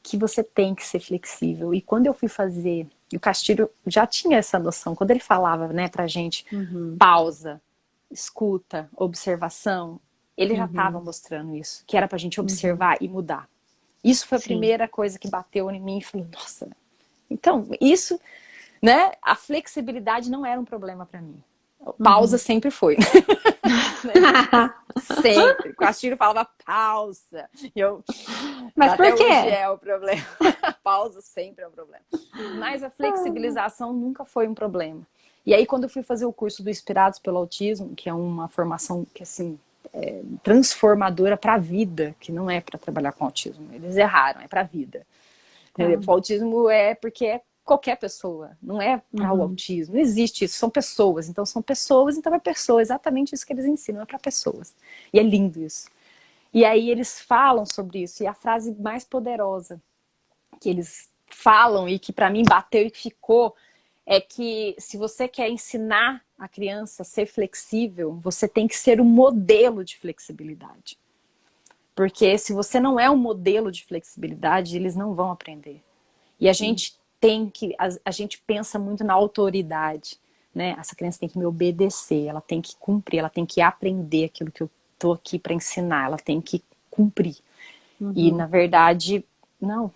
Que você tem que ser flexível. E quando eu fui fazer, e o Castilho já tinha essa noção, quando ele falava, né, pra gente, pausa, escuta, observação, ele já estava mostrando isso, que era pra gente observar e mudar. Isso foi a primeira coisa que bateu em mim e falou, nossa, então, isso, né, a flexibilidade não era um problema pra mim. Pausa sempre foi. Sempre. O Castilho falava pausa. E eu, Mas até por quê? hoje é o problema. Pausa sempre é um problema. Mas a flexibilização nunca foi um problema. E aí, quando eu fui fazer o curso do Inspirados pelo Autismo, que é uma formação que, assim, é transformadora para a vida, que não é para trabalhar com autismo. Eles erraram, é para a vida. O autismo é porque é qualquer pessoa, não é para o autismo, não existe isso, são pessoas, então é pessoa, exatamente isso que eles ensinam, é para pessoas. E é lindo isso. E aí eles falam sobre isso, e a frase mais poderosa que eles falam e que para mim bateu e que ficou, é que se você quer ensinar a criança a ser flexível, você tem que ser um modelo de flexibilidade. Porque se você não é um modelo de flexibilidade, eles não vão aprender. E a gente tem que, a gente pensa muito na autoridade, né? Essa criança tem que me obedecer, ela tem que cumprir, ela tem que aprender aquilo que eu tô aqui para ensinar, ela tem que cumprir. E na verdade, não.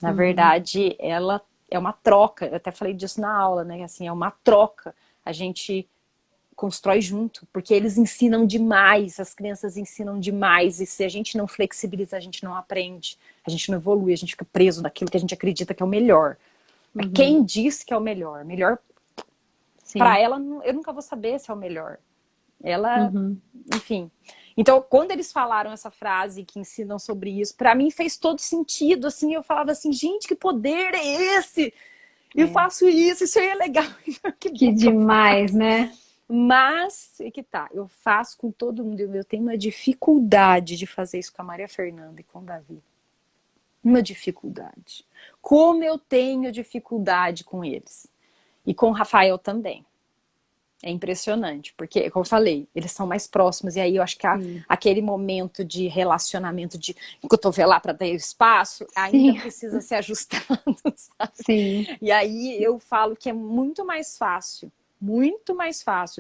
Na verdade, ela é uma troca. Eu até falei disso na aula, né? Assim, é uma troca. A gente constrói junto, porque eles ensinam demais, as crianças ensinam demais, e se a gente não flexibiliza, a gente não aprende, a gente não evolui, a gente fica preso naquilo que a gente acredita que é o melhor. Mas quem disse que é o melhor? Melhor para ela, eu nunca vou saber se é o melhor. Ela, enfim. Então, quando eles falaram essa frase que ensinam sobre isso, para mim fez todo sentido, assim, eu falava assim, gente, que poder é esse? Eu faço isso aí é legal. Que demais, né? Mas, é que tá, eu faço com todo mundo, eu tenho uma dificuldade de fazer isso com a Maria Fernanda e com o Davi. Uma dificuldade. Como eu tenho dificuldade com eles. E com o Rafael também. É impressionante, porque, como eu falei, eles são mais próximos, e aí eu acho que aquele momento de relacionamento, de cotovelar para dar espaço, ainda precisa ser ajustado, sabe? Sim. E aí eu falo que é muito mais fácil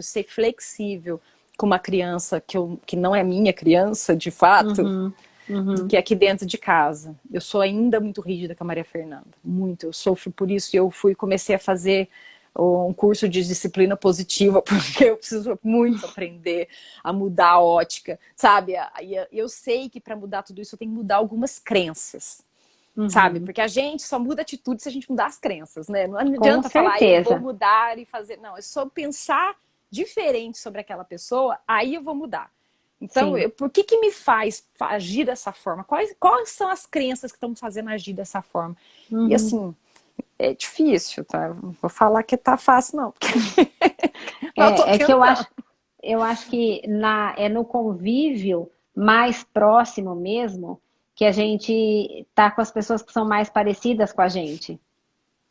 ser flexível com uma criança que não é minha criança, de fato, do que aqui dentro de casa. Eu sou ainda muito rígida com a Maria Fernanda, muito, eu sofro por isso, e eu comecei a fazer um curso de disciplina positiva, porque eu preciso muito aprender a mudar a ótica, sabe? Eu sei que para mudar tudo isso eu tenho que mudar algumas crenças, sabe? Porque a gente só muda atitude se a gente mudar as crenças, né? Não adianta falar, eu vou mudar e fazer. Não, é só pensar diferente sobre aquela pessoa, aí eu vou mudar. Então, por que me faz agir dessa forma? Quais são as crenças que estão me fazendo agir dessa forma? E assim, é difícil, tá? Vou falar que tá fácil, não. É que eu acho que é no convívio mais próximo mesmo que a gente tá com as pessoas que são mais parecidas com a gente.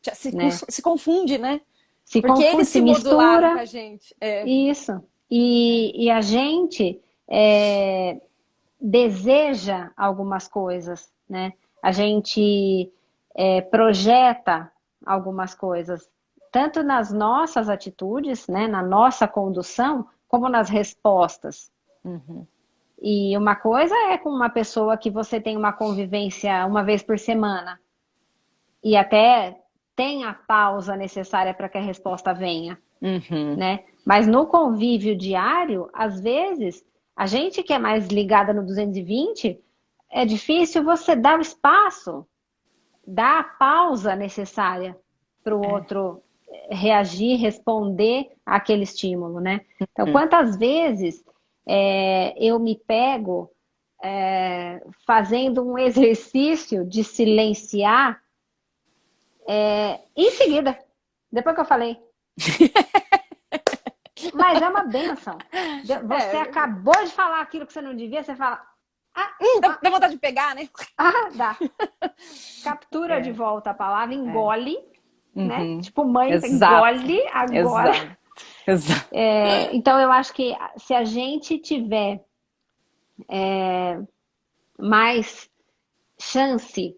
Se confunde, né? Se porque confunde, eles se modularam com a gente. Isso. E a gente deseja algumas coisas, né? A gente projeta algumas coisas, tanto nas nossas atitudes, né, na nossa condução, como nas respostas. E uma coisa é com uma pessoa que você tem uma convivência uma vez por semana e até tem a pausa necessária para que a resposta venha, né? Mas no convívio diário, às vezes, a gente que é mais ligada no 220, é difícil você dar o espaço, dar a pausa necessária para o outro reagir, responder àquele estímulo, né? Então, quantas vezes eu me pego fazendo um exercício de silenciar Em seguida, depois que eu falei. Mas é uma bênção. Você acabou de falar aquilo que você não devia, você fala... Dá vontade de pegar, né? Dá. Captura de volta a palavra, engole, né? Tipo mãe, Exato. engole agora. Exato. Então eu acho que se a gente tiver mais chance,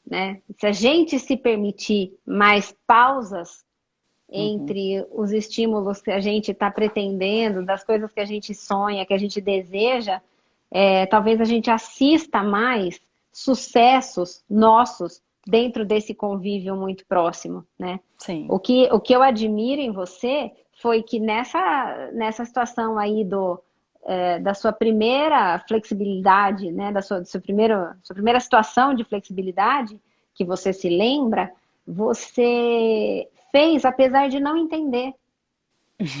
né? Se a gente se permitir mais pausas entre os estímulos que a gente está pretendendo, das coisas que a gente sonha, que a gente deseja, talvez a gente assista mais sucessos nossos dentro desse convívio muito próximo, né? Sim. O que eu admiro em você foi que nessa situação aí da sua primeira flexibilidade, né, da sua primeira situação de flexibilidade, que você se lembra, você fez apesar de não entender.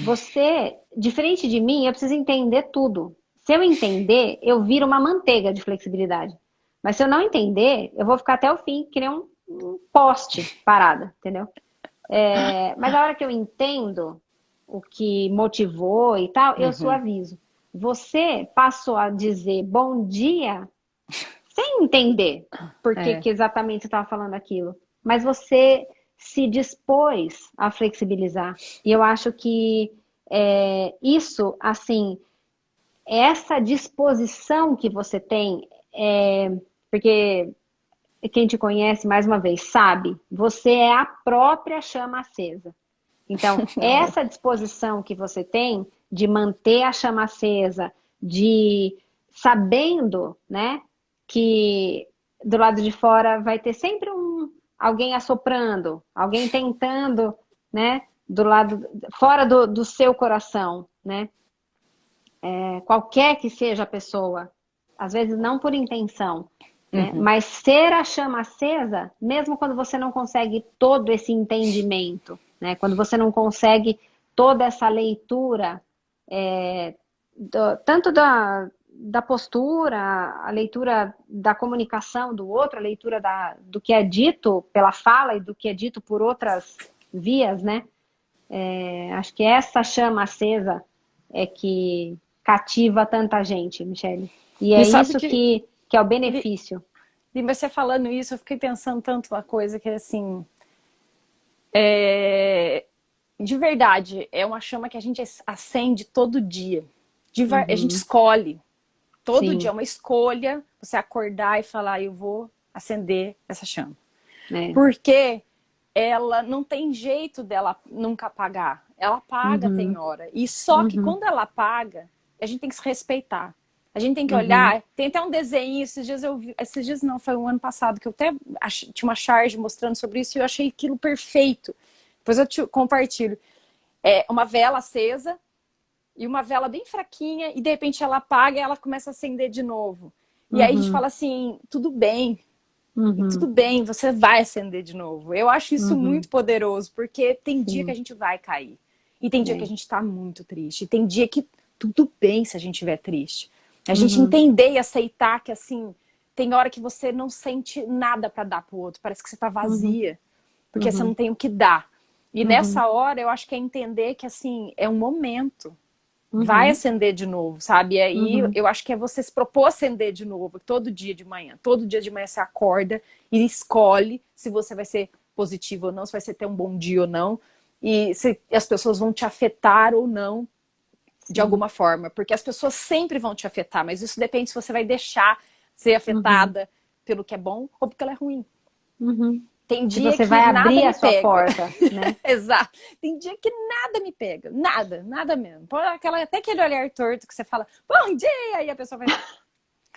Você, diferente de mim, eu preciso entender tudo. Se eu entender, eu viro uma manteiga de flexibilidade. Mas se eu não entender, eu vou ficar até o fim, que nem um poste parada, entendeu? Mas a hora que eu entendo o que motivou e tal, eu suavizo. Você passou a dizer bom dia sem entender por que exatamente você estava falando aquilo. Mas você se dispôs a flexibilizar. E eu acho que isso, assim, essa disposição que você tem, porque quem te conhece, mais uma vez, sabe, você é a própria chama acesa. Então, essa disposição que você tem de manter a chama acesa, de sabendo, né, que do lado de fora vai ter sempre alguém assoprando, alguém tentando, né, do lado fora do seu coração, né? Qualquer que seja a pessoa, às vezes não por intenção, né? Mas ser a chama acesa, mesmo quando você não consegue todo esse entendimento, né? Quando você não consegue toda essa leitura, tanto da postura, a leitura da comunicação do outro, a leitura do que é dito pela fala e do que é dito por outras vias, né? Acho que essa chama acesa é que cativa tanta gente, Michele. E é isso que é o benefício. E você falando isso, eu fiquei pensando tanto uma coisa que, assim, de verdade, é uma chama que a gente acende todo dia. A gente escolhe. Todo dia é uma escolha você acordar e falar, eu vou acender essa chama. Porque ela não tem jeito dela nunca apagar. Ela apaga, tem hora. E só que quando ela apaga, a gente tem que se respeitar. A gente tem que olhar. Tem até um desenho, esses dias não, foi um ano passado, que eu até tinha uma charge mostrando sobre isso e eu achei aquilo perfeito. Depois eu te compartilho. Uma vela acesa e uma vela bem fraquinha e de repente ela apaga e ela começa a acender de novo. E aí a gente fala assim, tudo bem. Tudo bem, você vai acender de novo. Eu acho isso muito poderoso, porque tem dia que a gente vai cair. E tem dia que a gente tá muito triste. E tem dia que tudo bem se a gente estiver triste. A gente entender e aceitar que, assim, tem hora que você não sente nada pra dar pro outro. Parece que você tá vazia. Porque você não tem o que dar. E nessa hora, eu acho que é entender que, assim, é um momento. Vai acender de novo, sabe? E aí eu acho que é você se propor acender de novo, todo dia de manhã. Todo dia de manhã você acorda e escolhe se você vai ser positivo ou não, se vai ter um bom dia ou não. E se as pessoas vão te afetar ou não de alguma forma. Porque as pessoas sempre vão te afetar, mas isso depende se você vai deixar ser afetada pelo que é bom ou porque ela é ruim. Tem dia você que vai nada abrir me a sua pega. porta, né? Exato. Tem dia que nada me pega. Nada, nada mesmo. Até aquele olhar torto que você fala, bom dia, aí a pessoa vai...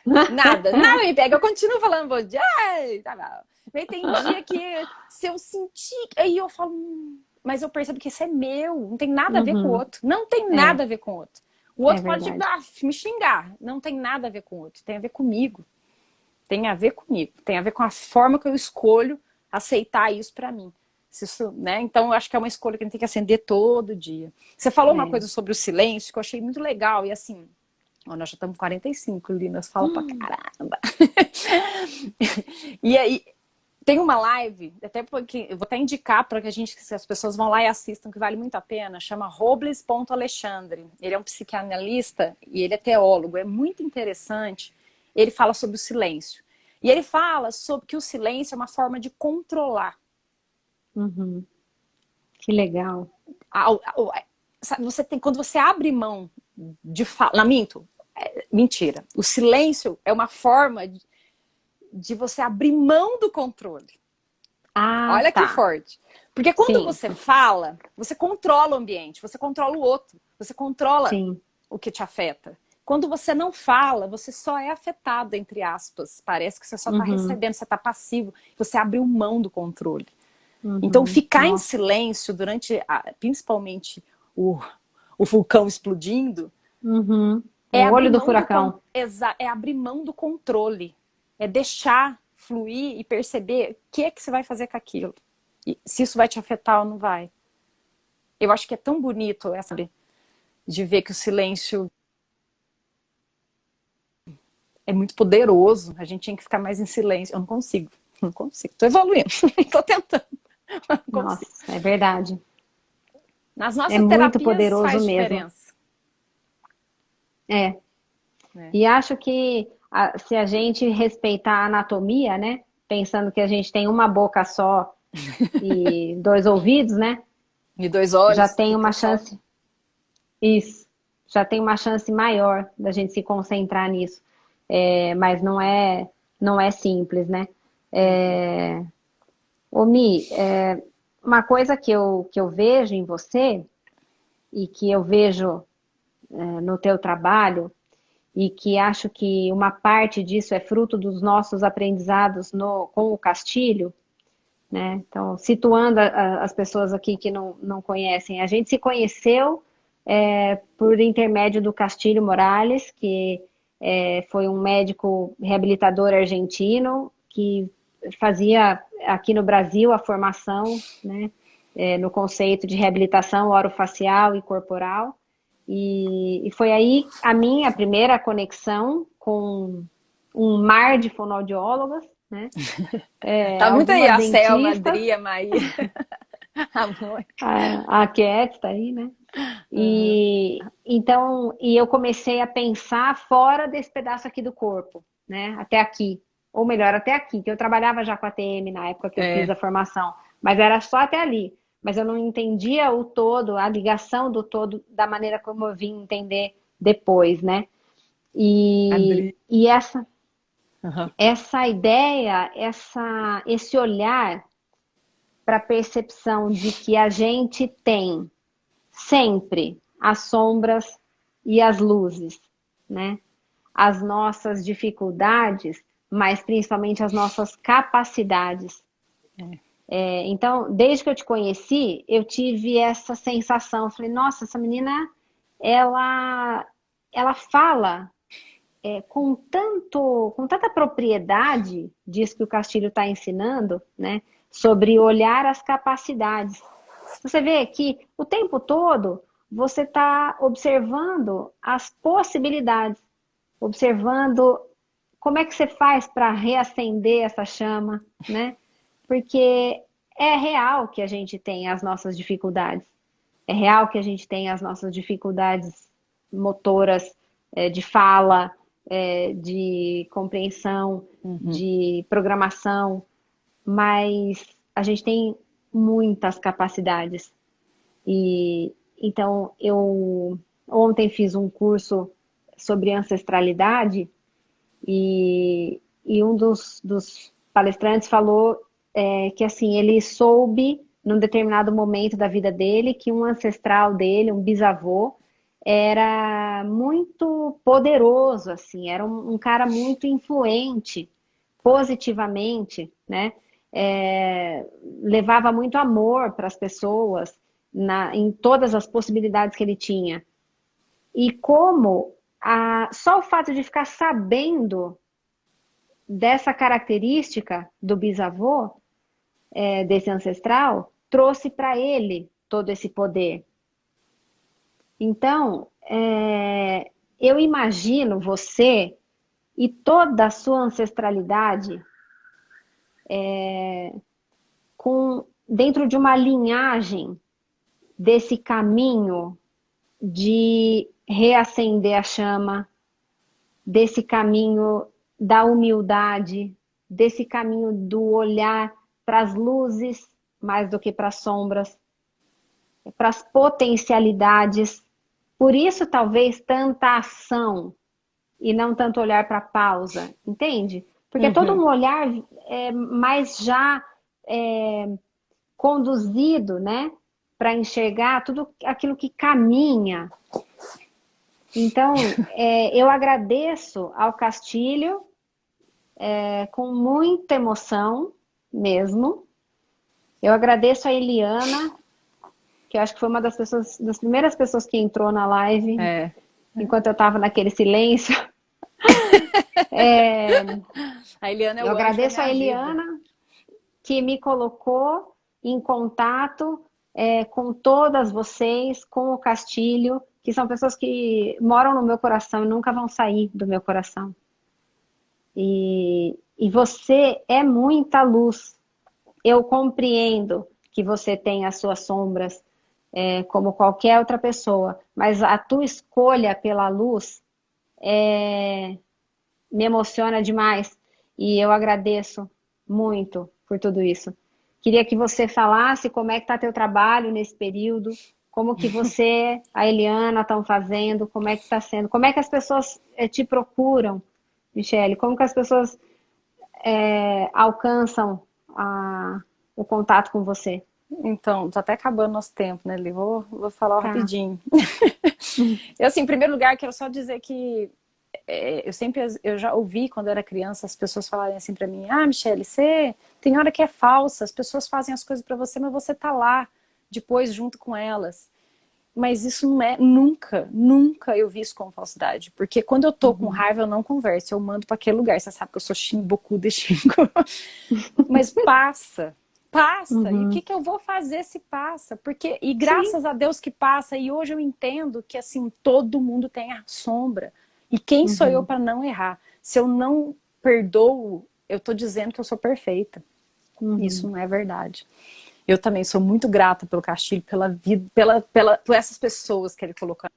Nada me pega. Eu continuo falando bom dia. Ai, tá bom. Mas tem dia que se eu sentir... Aí eu falo, mas eu percebo que isso é meu. Não tem nada a ver com o outro. Não tem nada a ver com o outro. O outro pode me xingar. Não tem nada a ver com o outro. Tem a ver comigo. Tem a ver comigo. Tem a ver com a forma que eu escolho aceitar isso pra mim. Isso, né? Então, eu acho que é uma escolha que a gente tem que acender todo dia. Você falou uma coisa sobre o silêncio que eu achei muito legal. E assim, nós já estamos com 45, Linas, fala pra caramba. E aí, Tem uma live, até porque eu vou até indicar para que que as pessoas vão lá e assistam, que vale muito a pena, chama Robles.Alexandre. Ele é um psicanalista e ele é teólogo, é muito interessante. Ele fala sobre o silêncio. E ele fala sobre que o silêncio é uma forma de controlar. Uhum. Que legal. Quando você abre mão de falar. Não, minto. Mentira. O silêncio é uma forma de você abrir mão do controle. Ah, Olha que tá. forte. Porque quando Sim, você fala, você controla o ambiente, você controla o outro, você controla sim. o que te afeta. Quando você não fala, você só é afetado, entre aspas. Parece que você só está Uhum, recebendo, você está passivo. Você abriu mão do controle. Então, uhum. ficar em Nossa. silêncio durante, principalmente, o vulcão explodindo, Uhum. é O abrir olho do mão furacão. é abrir mão do controle. É deixar fluir e perceber o que é que você vai fazer com aquilo. E se isso vai te afetar ou não vai. Eu acho que é tão bonito essa de ver que o silêncio é muito poderoso. A gente tinha que ficar mais em silêncio. Eu não consigo. Não consigo. Tô evoluindo. Tô tentando. Não consigo. Nossa, é verdade. Nas É nossas muito terapias poderoso faz mesmo. diferença. É. Né? E acho que se a gente respeitar a anatomia, né? Pensando que a gente tem uma boca só e dois ouvidos, né? E dois Já olhos, tem que uma só. chance. Isso. Já tem uma chance maior da gente se concentrar nisso. Mas não é simples, né? É, Ô, Mi, uma coisa que eu vejo em você e que eu vejo no teu trabalho e que acho que uma parte disso é fruto dos nossos aprendizados com o Castilho, né? Então, situando as pessoas aqui que não conhecem, a gente se conheceu por intermédio do Castilho Morales, que foi um médico reabilitador argentino que fazia aqui no Brasil a formação, né, no conceito de reabilitação orofacial e corporal. E foi aí a minha primeira conexão com um mar de fonoaudiólogas, né? Tá muito aí Algumas a Selma, a dentistas, Adri, a Maíra, a Mônica. a Cat está aí, né? Uhum. E então, e eu comecei a pensar fora desse pedaço aqui do corpo, né? Até aqui, ou melhor, até aqui, que eu trabalhava já com a TM na época que eu fiz É, a formação, mas era só até ali. Mas eu não entendia o todo, a ligação do todo da maneira como eu vim entender depois, né? Adri. E Uhum. essa ideia, esse olhar para a percepção de que a gente tem sempre as sombras e as luzes, né? As nossas dificuldades, mas principalmente as nossas capacidades. Então, desde que eu te conheci, eu tive essa sensação. Falei, nossa, essa menina, ela, ela fala com tanta propriedade disso que o Castilho está ensinando, né? Sobre olhar as capacidades. Você vê que o tempo todo você está observando as possibilidades, observando como é que você faz para reacender essa chama, né? Porque é real que a gente tem as nossas dificuldades, é real que a gente tem as nossas dificuldades motoras, de fala, de compreensão, Uhum. de programação, mas a gente tem muitas capacidades. E então eu ontem fiz um curso sobre ancestralidade e um dos palestrantes falou que assim ele soube num determinado momento da vida dele que um ancestral dele, um bisavô, era muito poderoso, assim, era um cara muito influente positivamente, né? Levava muito amor para as pessoas em todas as possibilidades que ele tinha. E como só o fato de ficar sabendo dessa característica do bisavô, desse ancestral, trouxe para ele todo esse poder. Então, eu imagino você e toda a sua ancestralidade dentro de uma linhagem desse caminho de reacender a chama, desse caminho da humildade, desse caminho do olhar para as luzes mais do que para as sombras, para as potencialidades. Por isso, talvez, tanta ação e não tanto olhar para a pausa, entende? Porque é todo um olhar mais já conduzido, né? Para enxergar tudo aquilo que caminha. Então, eu agradeço ao Castilho com muita emoção mesmo. Eu agradeço a Eliana, que eu acho que foi uma das primeiras pessoas que entrou na live, enquanto eu estava naquele silêncio. A Eliana é o eu anjo da agradeço minha a Eliana, vida. que me colocou em contato com todas vocês, com o Castilho, que são pessoas que moram no meu coração e nunca vão sair do meu coração. E você é muita luz. Eu compreendo que você tem as suas sombras, como qualquer outra pessoa, mas a tua escolha pela luz me emociona demais. E eu agradeço muito por tudo isso. Queria que você falasse como é que está teu trabalho nesse período, como que você, a Eliana, estão fazendo, como é que está sendo, como é que as pessoas te procuram, Michele, como que as pessoas alcançam o contato com você. Então, tá até acabando nosso tempo, né, Li? Vou falar Tá. rapidinho. Eu, assim, em primeiro lugar, quero só dizer que eu já ouvi quando eu era criança as pessoas falarem assim pra mim: ah, Michele, você tem hora que é falsa, as pessoas fazem as coisas pra você, mas você tá lá depois junto com elas. Mas isso não é, nunca eu vi isso como falsidade. Porque quando eu tô com raiva, eu não converso, eu mando pra aquele lugar. Você sabe que eu sou xingocuda e xingo. Mas passa. E o que eu vou fazer se passa? Porque, e graças a Deus que passa, e hoje eu entendo que assim, todo mundo tem a sombra. E quem sou eu para não errar? Se eu não perdoo, eu tô dizendo que eu sou perfeita. Isso não é verdade. Eu também sou muito grata pelo Castilho, pela vida, por essas pessoas que ele colocou.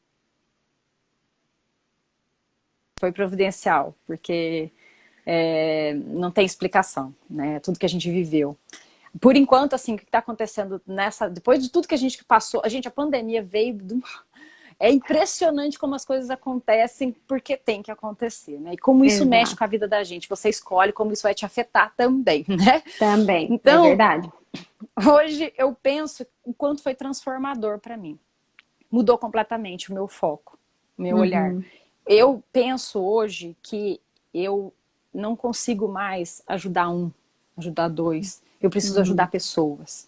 Foi providencial, porque não tem explicação, né? Tudo que a gente viveu. Por enquanto, assim, o que está acontecendo depois de tudo que a gente passou, a pandemia veio é impressionante como as coisas acontecem porque tem que acontecer, né? E como isso mexe com a vida da gente. Você escolhe como isso vai te afetar também, né? Também, então, é verdade. Hoje eu penso o quanto foi transformador para mim. Mudou completamente o meu foco, o meu olhar. Eu penso hoje que eu não consigo mais ajudar ajudar dois. Eu preciso ajudar pessoas.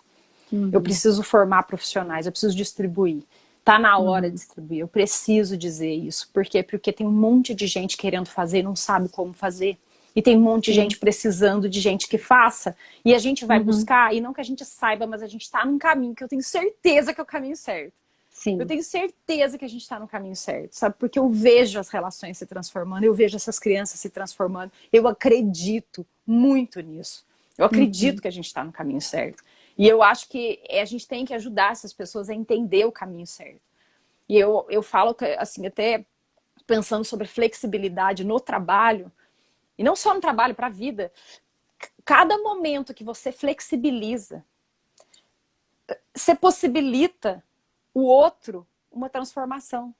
Eu preciso formar profissionais, eu preciso distribuir. Tá na hora de distribuir, eu preciso dizer isso. Por quê? Porque tem um monte de gente querendo fazer e não sabe como fazer. E tem um monte de gente precisando de gente que faça. E a gente vai buscar, e não que a gente saiba, mas a gente está num caminho que eu tenho certeza que é o caminho certo. Sim. Eu tenho certeza que a gente está no caminho certo, sabe? Porque eu vejo as relações se transformando, eu vejo essas crianças se transformando. Eu acredito muito nisso. Eu acredito que a gente está no caminho certo. E eu acho que a gente tem que ajudar essas pessoas a entender o caminho certo. E eu falo, assim, até pensando sobre flexibilidade no trabalho, e não só no trabalho, para a vida. Cada momento que você flexibiliza, você possibilita o outro uma transformação.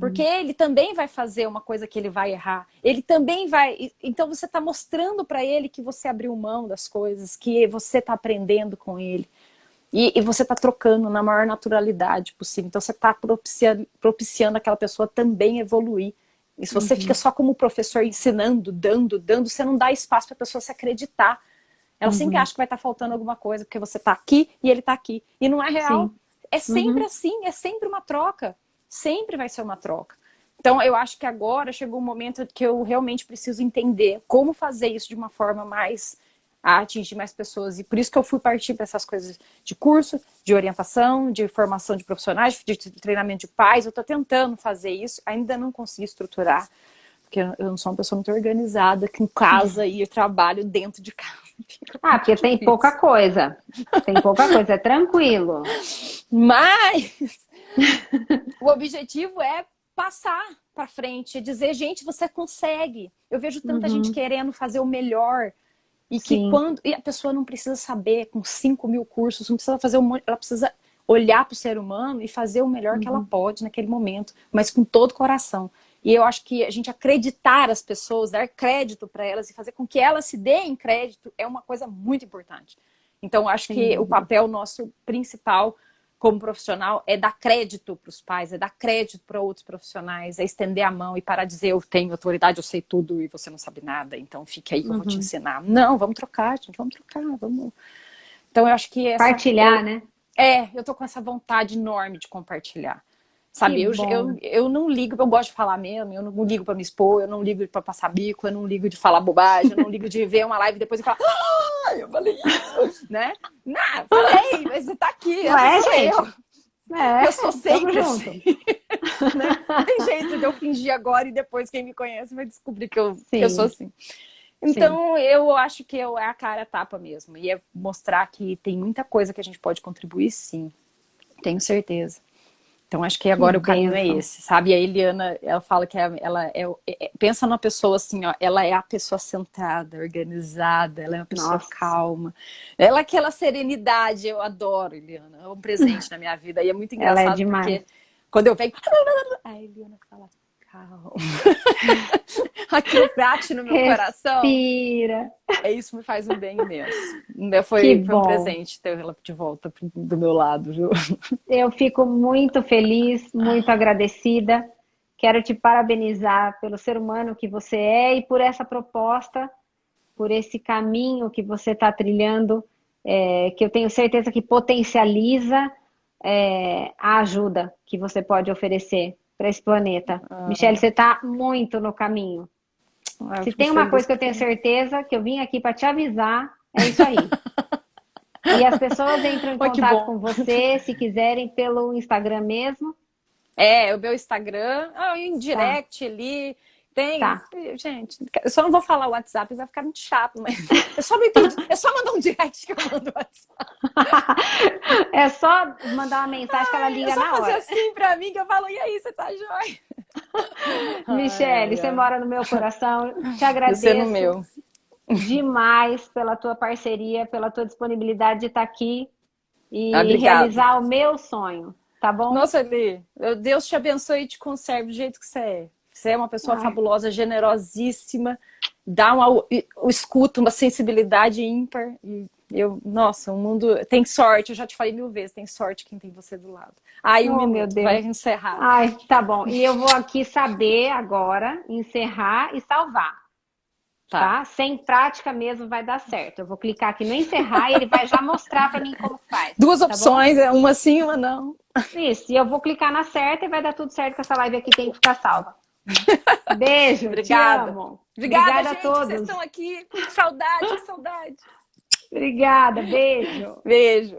Porque ele também vai fazer uma coisa que ele vai errar. Ele também vai... Então você está mostrando para ele que você abriu mão das coisas, que você está aprendendo com ele. E você está trocando na maior naturalidade possível. Então você está propiciando aquela pessoa também evoluir. E se você fica só como professor ensinando, dando, você não dá espaço para a pessoa se acreditar. Ela sempre acha que vai estar faltando alguma coisa, porque você está aqui e ele está aqui. E não é real. Sim. É sempre assim, é sempre uma troca. Sempre vai ser uma troca. Então eu acho que agora chegou um momento que eu realmente preciso entender como fazer isso de uma forma mais a atingir mais pessoas. E por isso que eu fui partir para essas coisas de curso, de orientação, de formação de profissionais, de treinamento de pais. Eu estou tentando fazer isso, ainda não consegui estruturar, porque eu não sou uma pessoa muito organizada, que em casa e eu trabalho dentro de casa. Fica Ah, muito porque tem difícil. pouca coisa. Tem pouca coisa, é tranquilo. Mas o objetivo é passar para frente, é dizer, gente, você consegue. Eu vejo tanta gente Uhum, querendo fazer o melhor. E que sim. quando. E a pessoa não precisa saber com 5.000 cursos, não precisa fazer um monte, ela precisa olhar para o ser humano e fazer o melhor que ela Uhum, pode naquele momento, mas com todo o coração. E eu acho que a gente acreditar as pessoas, dar crédito para elas e fazer com que elas se deem crédito é uma coisa muito importante. Então, eu acho sem que o dúvida. papel nosso principal como profissional é dar crédito para os pais, é dar crédito para outros profissionais, é estender a mão e parar de dizer eu tenho autoridade, eu sei tudo e você não sabe nada, então fique aí que eu vou te Uhum. ensinar. Não, vamos trocar, gente, vamos trocar, vamos. Então eu acho que Partilhar, né? eu tô com essa vontade enorme de compartilhar. Que Sabe, bom. eu não ligo, eu gosto de falar mesmo, eu não ligo para me expor, eu não ligo para passar bico, eu não ligo de falar bobagem, eu não ligo de ver uma live e depois e falar, eu falei isso, né? Não, falei, mas você tá aqui, Não essa é, sou eu. gente? Eu sou É, tamo sempre junto. assim, né? Não tem jeito de eu fingir agora e depois quem me conhece vai descobrir que eu sou Sim, assim. sim. Então, eu acho que é a cara a tapa mesmo. E é mostrar que tem muita coisa que a gente pode contribuir, sim. Tenho certeza. Então, acho que Que agora o caminho é bênção. esse, sabe? A Eliana, ela fala que ela pensa numa pessoa assim, ó, ela é a pessoa centrada, organizada, ela é uma pessoa Nossa, calma. Ela é aquela serenidade, eu adoro, Eliana. É um presente na minha vida. E é muito ela é engraçado demais. porque quando eu venho, a Eliana fala, calma. Aquilo bate no meu coração. Respira. Isso me faz um bem imenso. Que Foi um bom. presente ter ela de volta do meu lado, viu? Eu fico muito feliz, muito agradecida. Quero te parabenizar pelo ser humano que você é e por essa proposta, por esse caminho que você está trilhando, que eu tenho certeza que potencializa, a ajuda que você pode oferecer para esse planeta. Michele, você está muito no caminho. Eu Se fico tem uma feliz coisa que eu tenho porque. certeza, que eu vim aqui para te avisar, é isso aí. E as pessoas entram em Ai, que contato bom. com você, se quiserem, pelo Instagram mesmo. O meu Instagram, em Tá, direct ali. Tem, tá. gente, eu só não vou falar o WhatsApp, vai ficar muito chato, mas eu só me entendi. É só mandar um direct que eu mando o WhatsApp. É só mandar uma mensagem que ela É liga só na fazer hora. assim pra mim que eu falo, e aí, você tá jóia? Michele, Ai, você ai. mora no meu coração. Te Você no agradeço meu. demais pela tua parceria, pela tua disponibilidade de estar aqui e Obrigada. realizar o meu sonho, tá bom? Nossa, Eli, Deus te abençoe e te conserve do jeito que você é. Você é uma pessoa Ai, fabulosa, generosíssima, dá o escuta, uma sensibilidade ímpar. E nossa, o mundo tem sorte, eu já te falei 1000 vezes, tem sorte quem tem você do lado. Aí, um oh, meu minuto, vai Deus. encerrar. Ai, tá bom. E eu vou aqui saber agora, encerrar e salvar, Tá. tá? Sem prática mesmo vai dar certo. Eu vou clicar aqui no encerrar e ele vai já mostrar para mim como faz, Duas tá bom? opções, uma sim, uma não. Isso, e eu vou clicar na certa e vai dar tudo certo que essa live aqui tem que ficar salva. Beijo, te Obrigada. amo. Obrigada, Obrigada a gente, que vocês todos. estão aqui. Que saudade, que saudade. Obrigada, beijo. Beijo.